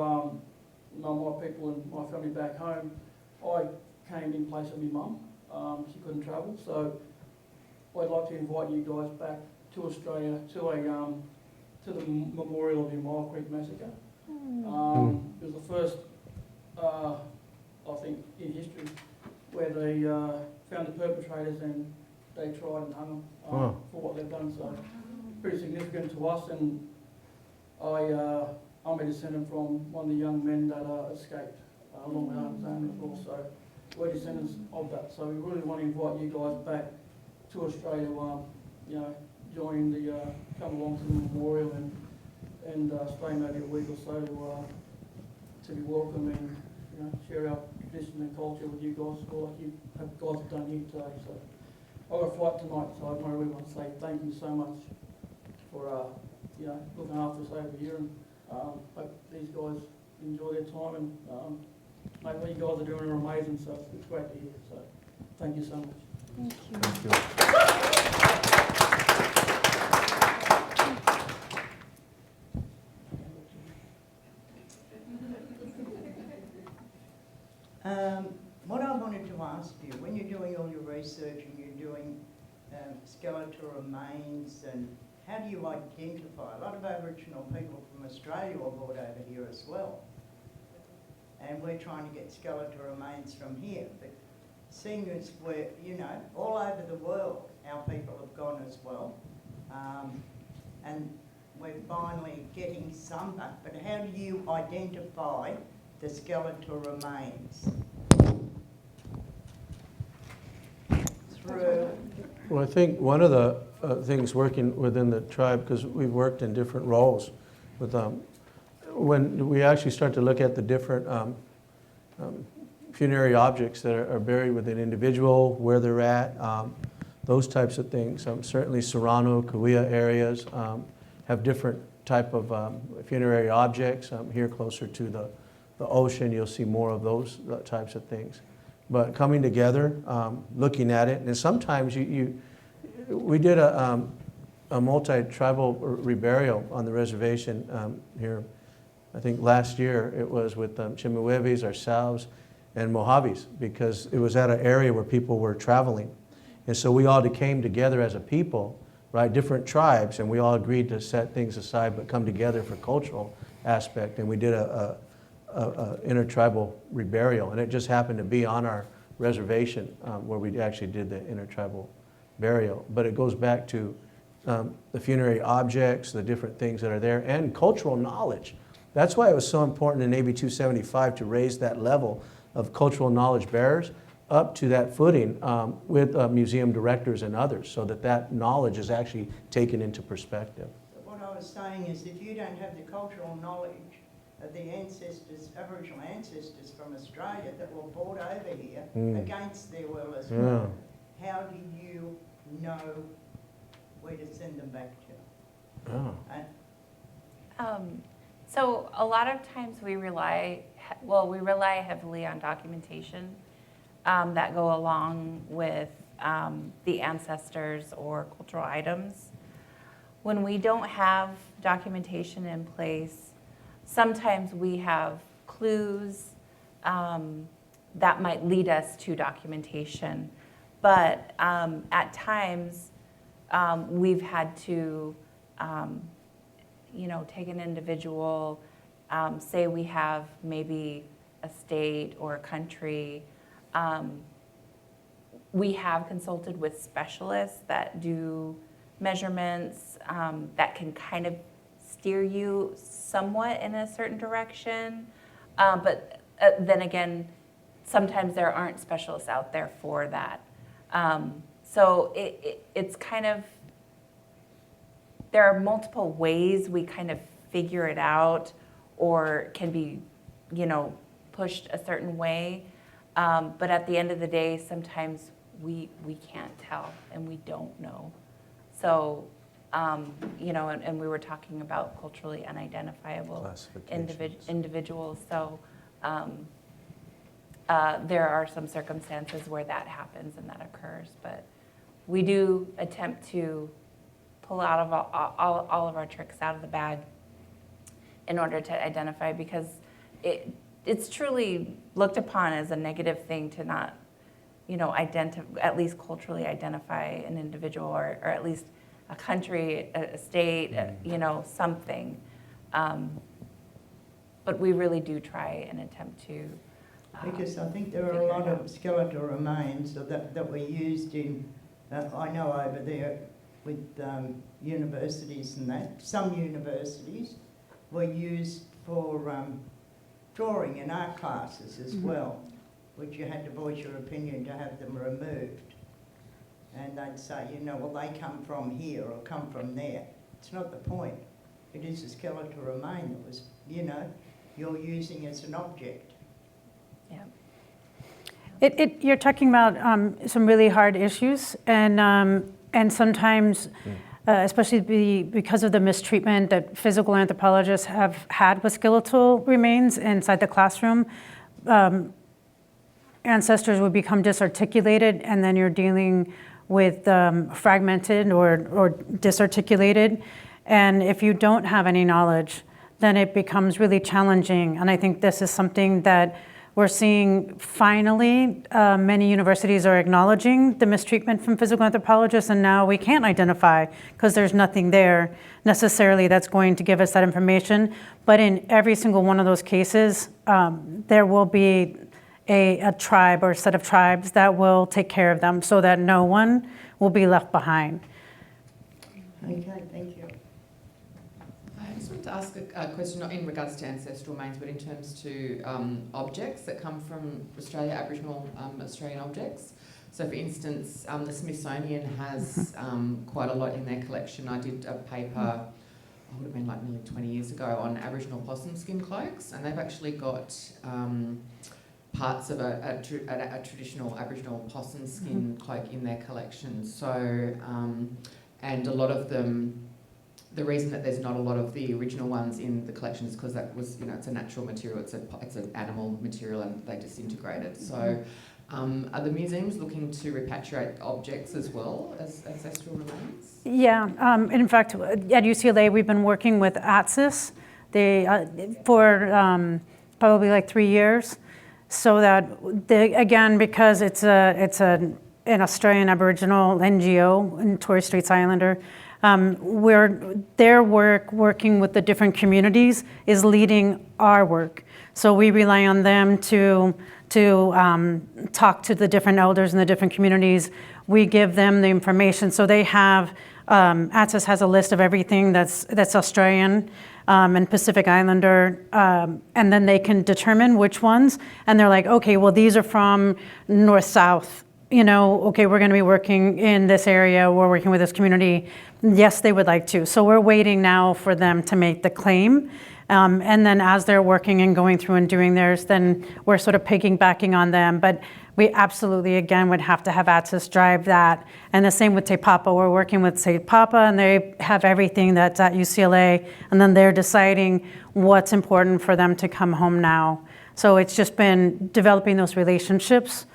my people and my family back home, I came in place of my mum. She couldn't travel, so I'd like to invite you guys back to Australia to the memorial of the Mile Creek Massacre. It was the first, I think, in history where they found the perpetrators and they tried and hung them for what they've done. So pretty significant to us. And I'm a descendant from one of the young men that escaped along with Aunt Zane as well. So we're descendants of that. So we really want to invite you guys back to Australia, join the, come along to the memorial and stay maybe a week or so to be welcome and, share our tradition and culture with you guys, like you guys have done here today. So I've got a flight tonight, so I really want to say thank you so much for, looking after us over here, and hope these guys enjoy their time, and mate, what you guys are doing are amazing, so it's great to hear. So thank you so much. Thank you. Thank you. What I wanted to ask you, when you're doing all your research and you're doing skeletal remains, and how do you identify? A lot of Aboriginal people from Australia are brought over here as well. And we're trying to get skeletal remains from here. But seeing as we're, all over the world, our people have gone as well. And we're finally getting some back. But how do you identify the skeletal remains? Through... Well, I think one of the things working within the tribe, because we've worked in different roles with when we actually start to look at the different funerary objects that are buried with an individual, where they're at, those types of things. Certainly Serrano, Cahuilla areas have different type of funerary objects. Here closer to the ocean, you'll see more of those types of things. But coming together, looking at it, and sometimes we did a multi-tribal reburial on the reservation here. I think last year it was with Chemehuevis, ourselves, and Mojaves, because it was at an area where people were traveling. And so we all came together as a people, right, different tribes, and we all agreed to set things aside but come together for cultural aspect. And we did a intertribal reburial, and it just happened to be on our reservation where we actually did the intertribal burial. But it goes back to the funerary objects, the different things that are there, and cultural knowledge. That's why it was so important in AB 275 to raise that level of cultural knowledge bearers up to that footing with museum directors and others, so that knowledge is actually taken into perspective. What I was saying is, if you don't have the cultural knowledge of the ancestors, Aboriginal ancestors from Australia that were brought over here against their will as well, how do you know where to send them back to? So a lot of times we rely heavily on documentation that go along with the ancestors or cultural items. When we don't have documentation in place, sometimes we have clues that might lead us to documentation, but at times we've had to take an individual, say we have maybe a state or a country. We have consulted with specialists that do measurements that can kind of steer you somewhat in a certain direction. But then again, sometimes there aren't specialists out there for that. So it's kind of, there are multiple ways we kind of figure it out or can be, pushed a certain way. But at the end of the day, sometimes we can't tell and we don't know. So, and we were talking about culturally unidentifiable individuals. So there are some circumstances where that happens and that occurs. But we do attempt to pull out of all of our tricks out of the bag in order to identify, because it's truly looked upon as a negative thing to not, at least culturally identify an individual or at least a country, a state, something. But we really do try and attempt to. Because I think there are a lot of skeletal remains that were used in, I know over there with universities and that. Some universities were used for drawing in art classes as well. which you had to voice your opinion to have them removed. And they'd say, you know, well, they come from here or come from there. It's not the point. It is a skeletal remain that was, you know, you're using as an object. Yeah. You're talking about some really hard issues, and sometimes, especially because of the mistreatment that physical anthropologists have had with skeletal remains inside the classroom, ancestors would become disarticulated, and then you're dealing with fragmented or disarticulated. And if you don't have any knowledge, then it becomes really challenging. And I think this is something that we're seeing finally. Many universities are acknowledging the mistreatment from physical anthropologists, and now we can't identify because there's nothing there necessarily that's going to give us that information. But in every single one of those cases, there will be a tribe or a set of tribes that will take care of them so that no one will be left behind. Okay, thank you. I just wanted to ask a question, not in regards to ancestral remains, but in terms to objects that come from Australia, Aboriginal Australian objects. So for instance, the Smithsonian has quite a lot in their collection. I did a paper, it would have been like nearly 20 years ago, on Aboriginal possum skin cloaks, and they've actually got parts of a traditional Aboriginal possum skin cloak in their collection. So, and a lot of them, the reason that there's not a lot of the original ones in the collection is because that was, you know, it's a natural material, it's an animal material, and they disintegrated. So, are the museums looking to repatriate objects as well as ancestral remains? Yeah, in fact, at UCLA, we've been working with ATSIS for probably like 3 years, so that again, because it's an Australian Aboriginal NGO in Torres Straits Islander, where their working with the different communities is leading our work. So we rely on them to talk to the different elders in the different communities. We give them the information. So they have, ATSIS has a list of everything that's Australian and Pacific Islander, and then they can determine which ones. And they're like, okay, well, these are from north-south. You know, okay, we're going to be working in this area, we're working with this community. Yes, they would like to. So we're waiting now for them to make the claim. And then as they're working and going through and doing theirs, then we're sort of piggybacking on them. But we absolutely, again, would have to have ATSIS drive that. And the same with Te Papa. We're working with Te Papa, and they have everything that's at UCLA, and then they're deciding what's important for them to come home now. So it's just been developing those relationships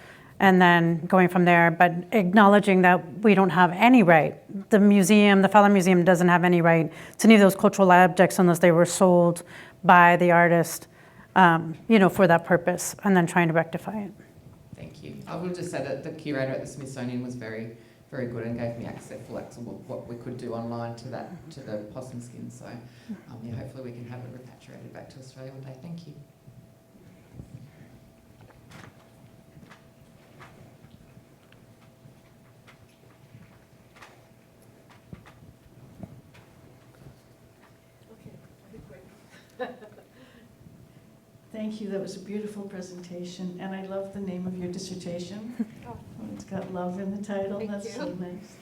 and then going from there, but acknowledging that we don't have any right. The museum, the Fowler Museum, doesn't have any right to any of those cultural objects unless they were sold by the artist, you know, for that purpose, and then trying to rectify it. Thank you. I will just say that the curator at the Smithsonian was very, very good and gave me access to what we could do online to the possum skin. So, yeah, hopefully we can have it repatriated back to Australia one day. Thank you. Thank you. That was a beautiful presentation, and I love the name of your dissertation. It's got love in the title. That's so nice.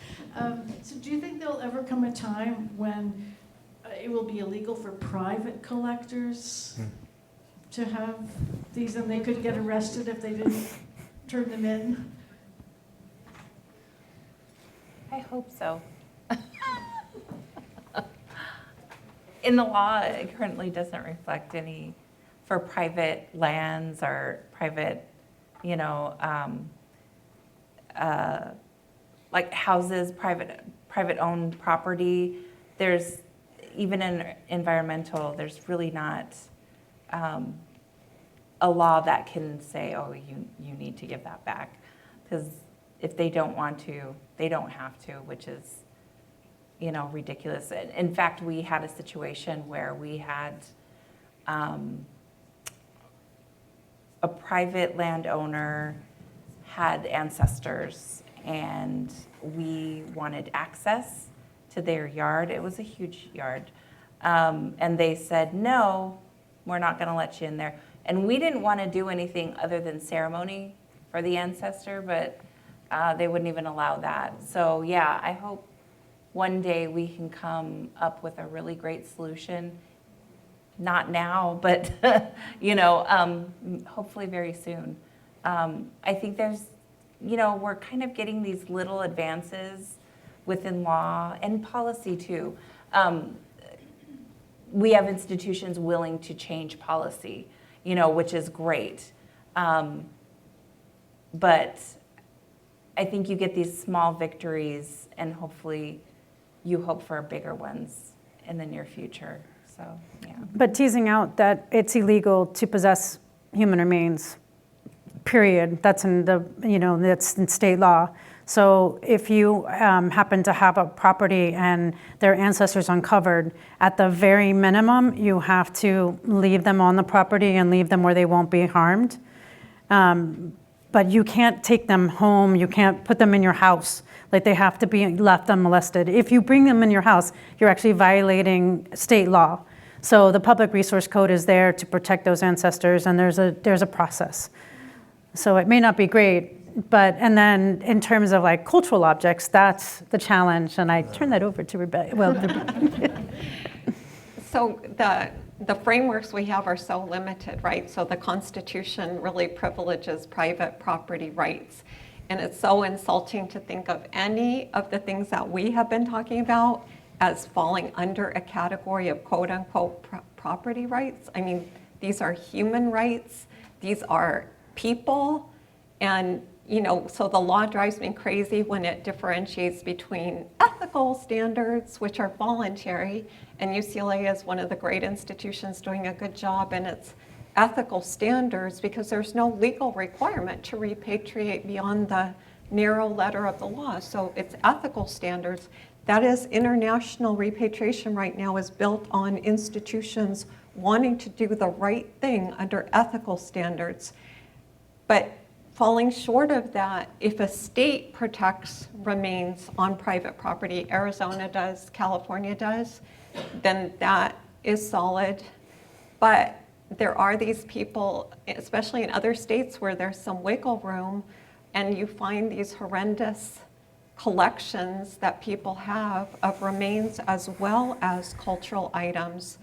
So do you think there'll ever come a time when it will be illegal for private collectors to have these, and they could get arrested if they didn't turn them in? I hope so. In the law, it currently doesn't reflect any for private lands or private, you know, like houses, private owned property. There's, even in environmental, there's really not a law that can say, oh, you need to give that back. Because if they don't want to, they don't have to, which is, you know, ridiculous. In fact, we had a situation where we had a private landowner had ancestors, and we wanted access to their yard. It was a huge yard. And they said, no, we're not going to let you in there. And we didn't want to do anything other than ceremony for the ancestor, but they wouldn't even allow that. So yeah, I hope one day we can come up with a really great solution. Not now, but hopefully very soon. I think there's, we're kind of getting these little advances within law and policy too. We have institutions willing to change policy, which is great. But I think you get these small victories, and hopefully you hope for bigger ones in the near future. So, yeah. But teasing out that it's illegal to possess human remains, period. That's in that's in state law. So if you happen to have a property and their ancestors uncovered, at the very minimum, you have to leave them on the property and leave them where they won't be harmed. But you can't take them home. You can't put them in your house. Like, they have to be left unmolested. If you bring them in your house, you're actually violating state law. So the Public Resource Code is there to protect those ancestors, and there's a process. So it may not be great, and then in terms of like cultural objects, that's the challenge. And I turn that over to Rebecca. Well, So the frameworks we have are so limited, right? So the Constitution really privileges private property rights. And it's so insulting to think of any of the things that we have been talking about as falling under a category of quote unquote property rights. I mean, these are human rights. These are people. And, so the law drives me crazy when it differentiates between ethical standards, which are voluntary, and UCLA is one of the great institutions doing a good job in its ethical standards, because there's no legal requirement to repatriate beyond the narrow letter of the law. So it's ethical standards. That is, international repatriation right now is built on institutions wanting to do the right thing under ethical standards. But falling short of that, if a state protects remains on private property, Arizona does, California does, then that is solid. But there are these people, especially in other states where there's some wiggle room, and you find these horrendous collections that people have of remains as well as cultural items.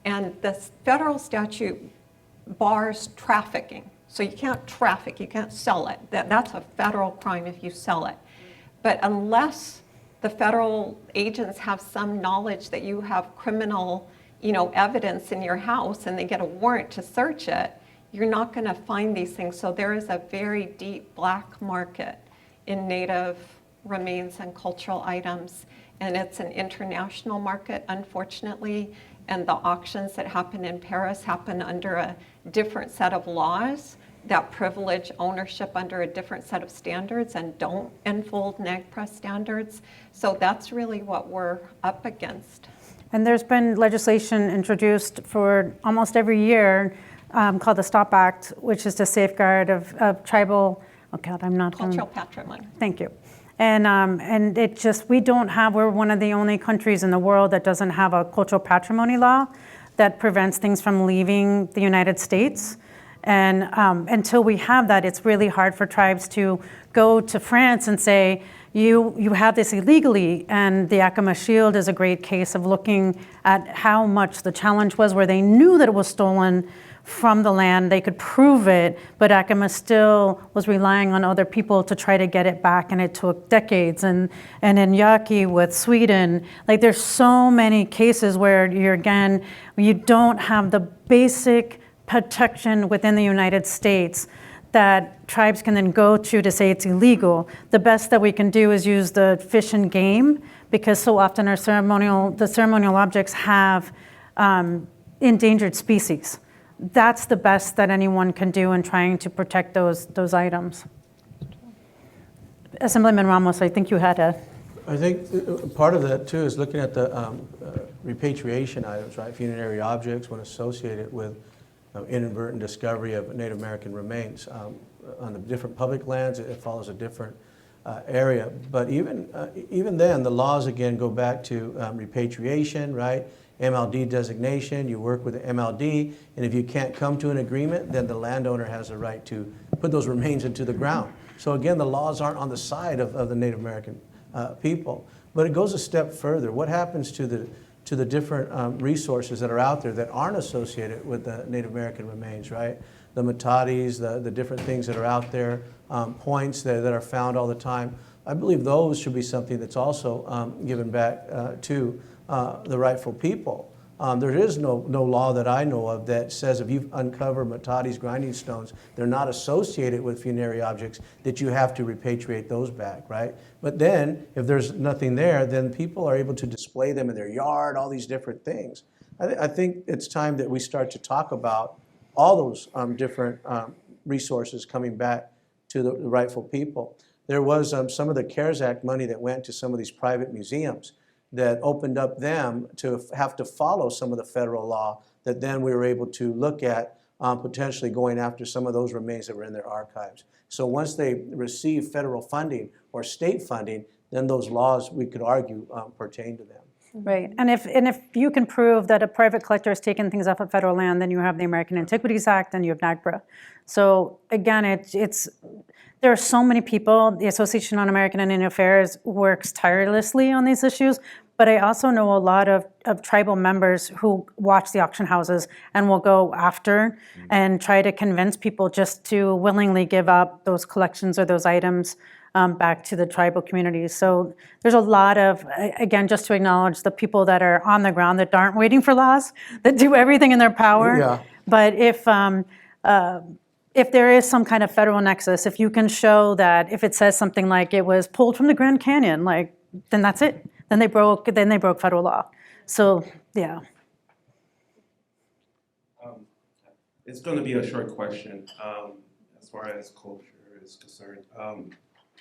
And the federal statute bars trafficking. So you can't traffic, you can't sell it. That's a federal crime if you sell it. But unless the federal agents have some knowledge that you have criminal, evidence in your house and they get a warrant to search it, you're not going to find these things. So there is a very deep black market in Native remains and cultural items. And it's an international market, unfortunately. And the auctions that happen in Paris happen under a different set of laws that privilege ownership under a different set of standards and don't enfold NAGPRA standards. So that's really what we're up against. And there's been legislation introduced for almost every year called the STOP Act, which is to safeguard of tribal, cultural patrimony. Thank you. And it just, we're one of the only countries in the world that doesn't have a cultural patrimony law that prevents things from leaving the United States. And until we have that, it's really hard for tribes to go to France and say, you have this illegally. And the Yakima Shield is a great case of looking at how much the challenge was, where they knew that it was stolen from the land, they could prove it, but Yakima still was relying on other people to try to get it back, and it took decades. And in Yaqui with Sweden, like, there's so many cases where you don't have the basic protection within the United States that tribes can then go to say it's illegal. The best that we can do is use the Fish and Game, because so often the ceremonial objects have endangered species. That's the best that anyone can do in trying to protect those items. Assemblyman Ramos, I think you had a... I think part of that too is looking at the repatriation items, right? Funerary objects when associated with inadvertent discovery of Native American remains. On the different public lands, it follows a different area. But even then, the laws again go back to repatriation, right? MLD designation, you work with the MLD, and if you can't come to an agreement, then the landowner has a right to put those remains into the ground. So again, the laws aren't on the side of the Native American people. But it goes a step further. What happens to the different resources that are out there that aren't associated with the Native American remains, right? The matatis, the different things that are out there, points that are found all the time. I believe those should be something that's also given back to the rightful people. There is no law that I know of that says if you've uncovered matatis, grinding stones, they're not associated with funerary objects, that you have to repatriate those back, right? But then, if there's nothing there, then people are able to display them in their yard, all these different things. I think it's time that we start to talk about all those different resources coming back to the rightful people. There was some of the CARES Act money that went to some of these private museums that opened up them to have to follow some of the federal law, that then we were able to look at potentially going after some of those remains that were in their archives. So once they receive federal funding or state funding, then those laws, we could argue, pertain to them. Right, and if you can prove that a private collector has taken things off of federal land, then you have the American Antiquities Act and you have NAGPRA. So again, there are so many people. The Association on American Indian Affairs works tirelessly on these issues, but I also know a lot of tribal members who watch the auction houses and will go after and try to convince people just to willingly give up those collections or those items back to the tribal communities. So there's a lot of, again, just to acknowledge the people that are on the ground that aren't waiting for laws, that do everything in their power. Yeah. But if there is some kind of federal nexus, if you can show that, if it says something like it was pulled from the Grand Canyon, like, then that's it. Then they broke federal law. So yeah. It's going to be a short question as far as culture is concerned.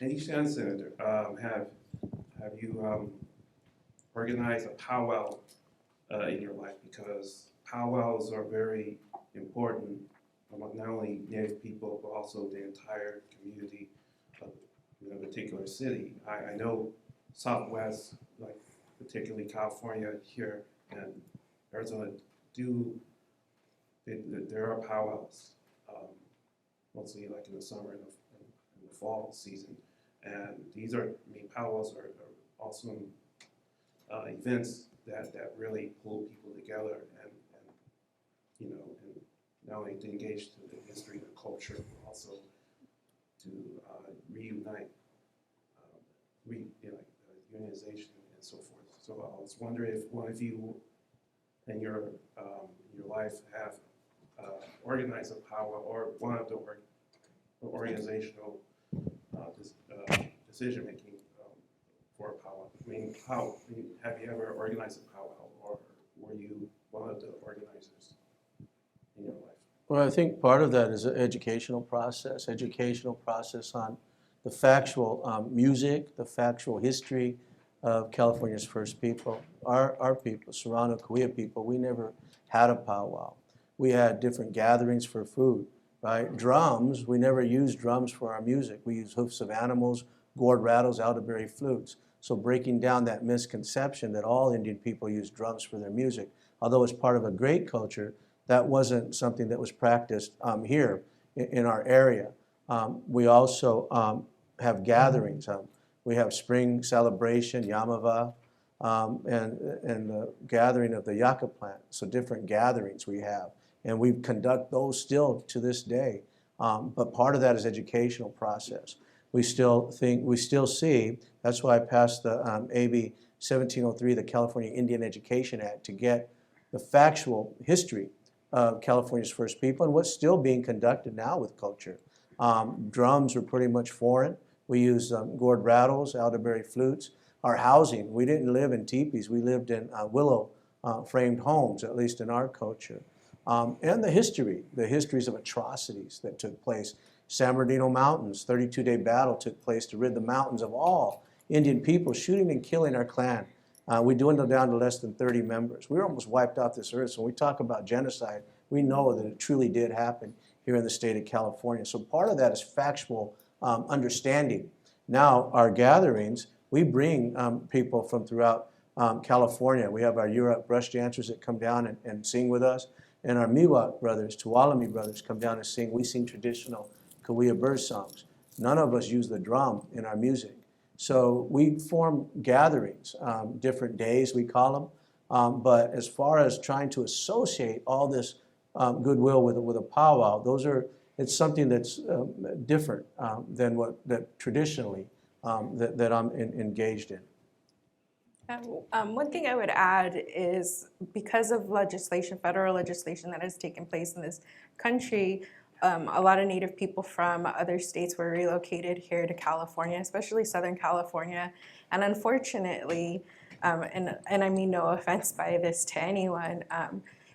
Any Senator, have you organized a powwow in your life? Because powwows are very important among not only Native people, but also the entire community of a particular city. I know Southwest, like particularly California here and Arizona, there are powwows, mostly like in the summer and the fall season. And these powwows are awesome events that really pull people together and not only to engage to the history and the culture, but also to reunite, unionization and so forth. So I was wondering if one of you in your life have organized a powwow or one of the organizational decision making for a powwow. I mean, have you ever organized a powwow, or were you one of the organizers in your life? Well, I think part of that is an educational process on the factual music, the factual history of California's first people. Our people, Serrano, Cahuilla people, we never had a powwow. We had different gatherings for food, right? Drums, we never used drums for our music. We used hoofs of animals, gourd rattles, elderberry flutes. So breaking down that misconception that all Indian people use drums for their music, although it's part of a great culture, that wasn't something that was practiced here in our area. We also have gatherings. We have spring celebration, Yamava, and the gathering of the yucca plant. So different gatherings we have. And we conduct those still to this day. But part of that is educational process. We still see, that's why I passed the AB 1703, the California Indian Education Act, to get the factual history of California's first people and what's still being conducted now with culture. Drums are pretty much foreign. We use gourd rattles, elderberry flutes. Our housing, we didn't live in teepees. We lived in willow framed homes, at least in our culture. And the histories of atrocities that took place. San Bernardino Mountains, 32-day battle took place to rid the mountains of all Indian people, shooting and killing our clan. We dwindled down to less than 30 members. We were almost wiped off this earth. So when we talk about genocide, we know that it truly did happen here in the state of California. So part of that is factual understanding. Now, our gatherings, we bring people from throughout California. We have our Yurok brush dancers that come down and sing with us. And our Miwok brothers, Tuolumne brothers, come down and sing. We sing traditional Cahuilla bird songs. None of us use the drum in our music. So we form gatherings, different days we call them. But as far as trying to associate all this goodwill with a powwow, it's something that's different than that traditionally that I'm engaged in. One thing I would add is because of legislation, federal legislation that has taken place in this country, a lot of Native people from other states were relocated here to California, especially Southern California. And unfortunately, and I mean no offense by this to anyone,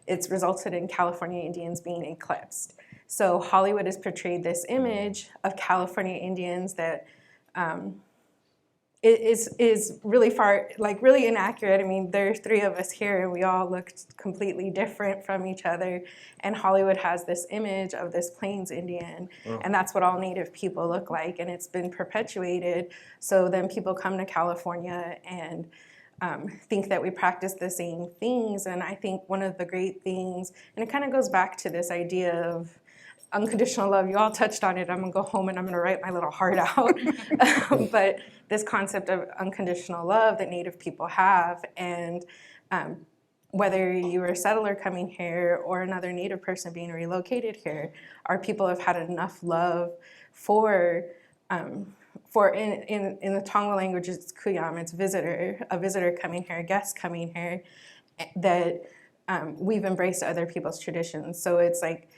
it's resulted in California Indians being eclipsed. So Hollywood has portrayed this image of California Indians that is really really inaccurate. I mean, there's 3 of us here and we all looked completely different from each other. And Hollywood has this image of this Plains Indian, and that's what all Native people look like. And it's been perpetuated. So then people come to California and think that we practice the same things. And I think one of the great things, and it kind of goes back to this idea of unconditional love. You all touched on it. I'm gonna go home and I'm gonna write my little heart out. But this concept of unconditional love that Native people have, and whether you were a settler coming here or another Native person being relocated here, our people have had enough love for in the Tongva language, it's kuyam, it's a visitor coming here, a guest coming here, that we've embraced other people's traditions. So it's like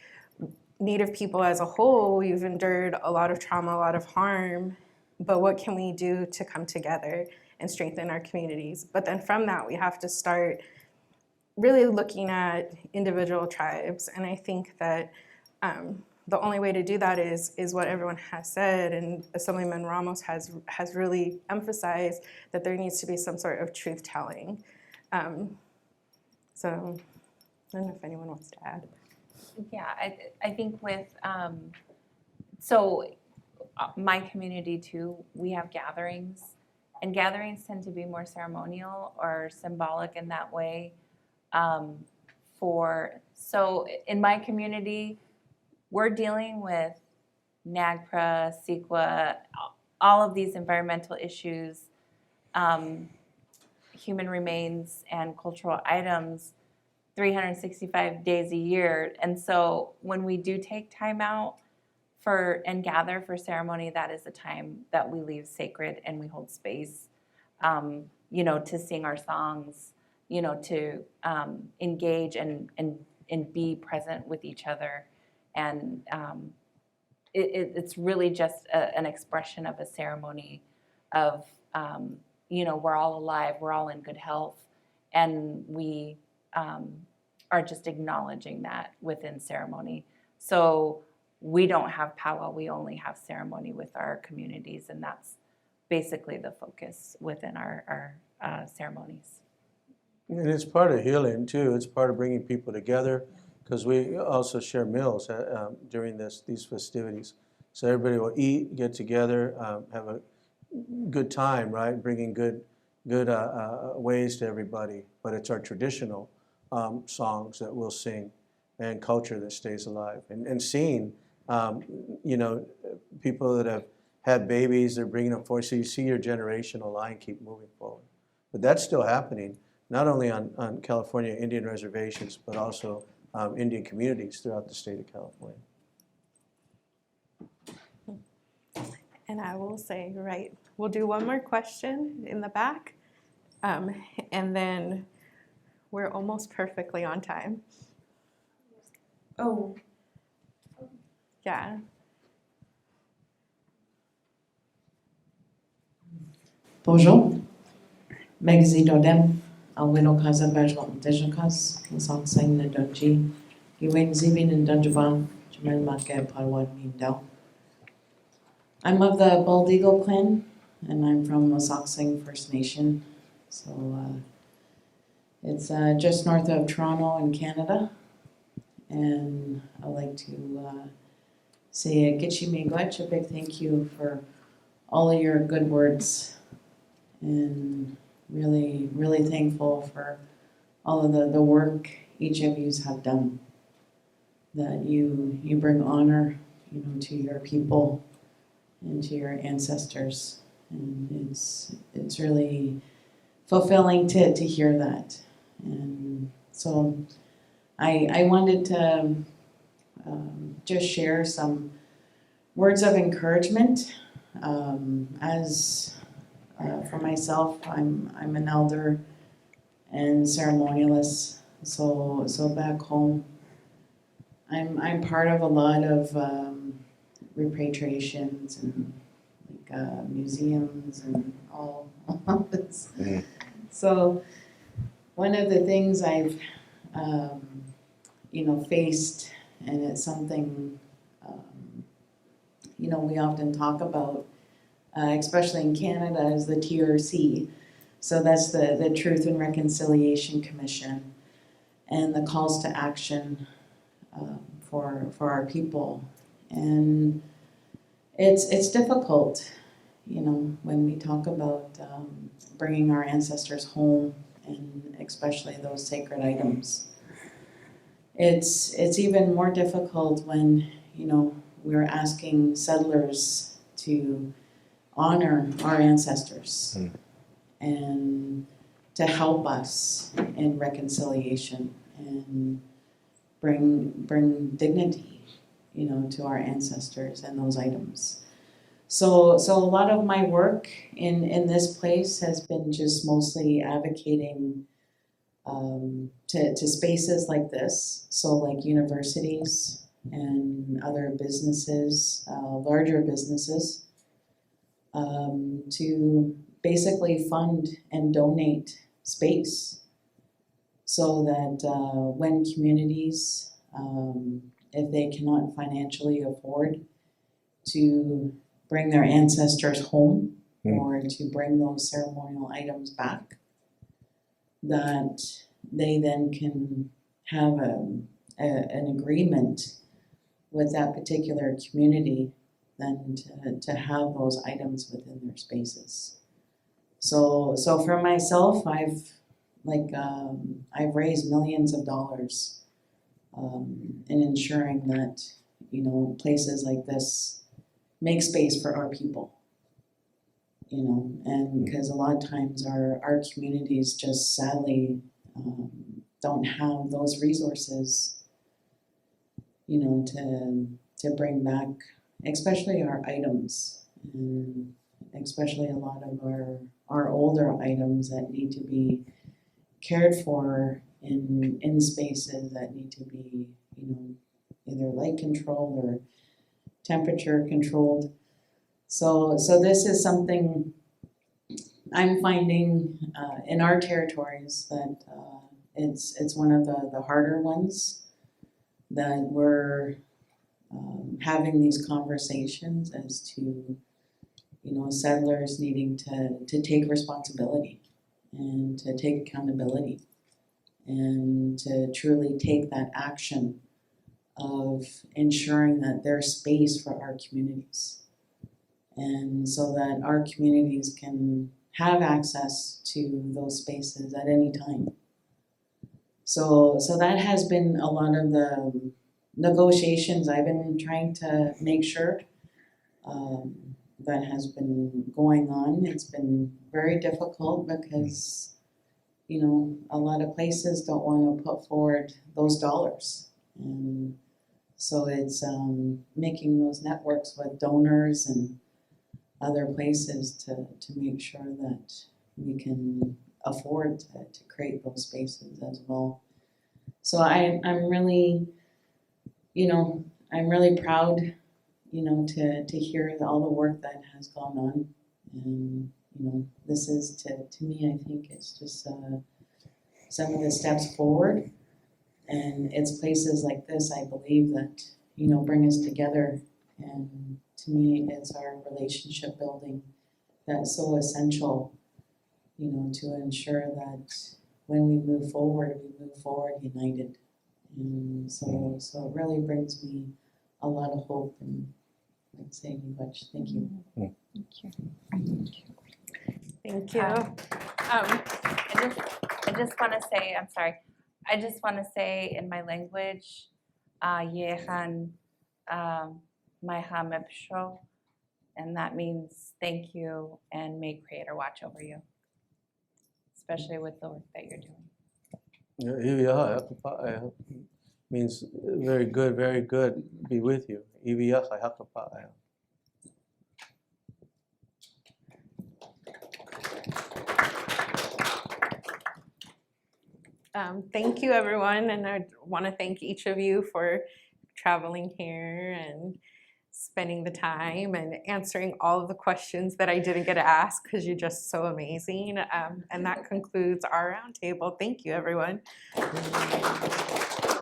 Native people as a whole, we've endured a lot of trauma, a lot of harm, but what can we do to come together and strengthen our communities? But then from that, we have to start really looking at individual tribes. And I think that the only way to do that is what everyone has said, and Assemblymember Ramos has really emphasized that there needs to be some sort of truth-telling. So I don't know if anyone wants to add. Yeah, I think with, my community too, we have gatherings, and gatherings tend to be more ceremonial or symbolic in that way. So in my community, we're dealing with NAGPRA, CEQA, all of these environmental issues, human remains and cultural items 365 days a year. And so when we do take time out and gather for ceremony, that is a time that we leave sacred and we hold space, to sing our songs, to engage and be present with each other. And it's really just an expression of a ceremony of, we're all alive, we're all in good health, and we are just acknowledging that within ceremony. So we don't have powwow, we only have ceremony with our communities, and that's basically the focus within our ceremonies. And it's part of healing too. It's part of bringing people together, because we also share meals during these festivities. So everybody will eat, get together, have a good time, right? Bringing good ways to everybody. But it's our traditional songs that we'll sing, and culture that stays alive. And seeing, people that have had babies, they're bringing them forward. So you see your generational line keep moving forward. But that's still happening, not only on California Indian reservations, but also Indian communities throughout the state of California. And I will say, we'll do one more question in the back, and then we're almost perfectly on time. Oh. Yeah. Bonjour. Megzi Dodem, Alwino Kaza Bajwan Dejakas, Lasangsang Nadonji, Yuwen Zibin and Dunjavan, Jamel Matke Parwan Mindel. I'm of the Bald Eagle clan, and I'm from Lasangsang First Nation. So it's just north of Toronto in Canada. And I'd like to say a Gitchi Miigwech, a big thank you for all of your good words. And really, really thankful for all of the work each of you have done. That you bring honor, to your people and to your ancestors, and it's really fulfilling to hear that. And so I wanted to just share some words of encouragement. As for myself, I'm an elder and ceremonialist. So back home, I'm part of a lot of repatriations and museums and all this. Mm-hmm. So one of the things I've faced, and it's something we often talk about, especially in Canada, is the TRC. So that's the Truth and Reconciliation Commission, and the calls to action for our people. And it's difficult, when we talk about bringing our ancestors home, and especially those sacred items. It's even more difficult when, we're asking settlers to honor our ancestors and to help us in reconciliation and bring dignity, to our ancestors and those items. So a lot of my work in this place has been just mostly advocating to spaces like this, so like universities and other businesses, larger businesses, to basically fund and donate space so that when communities, if they cannot financially afford to bring their ancestors home or to bring those ceremonial items back, that they then can have an agreement with that particular community then to have those items within their spaces. So for myself, I've raised millions of dollars in ensuring that places like this make space for our people. And because a lot of times our communities just sadly don't have those resources, to bring back, especially our items, and especially a lot of our older items that need to be cared for in spaces that need to be, either light controlled or temperature controlled. So this is something I'm finding in our territories that it's one of the harder ones that we're having these conversations as to, settlers needing to take responsibility and to take accountability and to truly take that action of ensuring that there's space for our communities, and so that our communities can have access to those spaces at any time. So that has been a lot of the negotiations I've been trying to make sure that has been going on. It's been very difficult because, a lot of places don't want to put forward those dollars. And so it's making those networks with donors and other places to make sure that we can afford to create those spaces as well. So I'm really, I'm really proud, to hear all the work that has gone on. And, this is to me, I think it's just some of the steps forward. And it's places like this, I believe, that, bring us together. And to me, it's our relationship building that's so essential, to ensure that when we move forward united. And so it really brings me a lot of hope, and I'd say much. Thank you. Thank you. Thank you. I just want to say, I'm sorry. I just want to say in my language, Yehan Maihamepsho, and that means thank you and may Creator watch over you, especially with the work that you're doing. Means very good, be with you. Thank you, everyone, and I want to thank each of you for traveling here and spending the time and answering all of the questions that I didn't get to ask because you're just so amazing. And that concludes our roundtable. Thank you, everyone.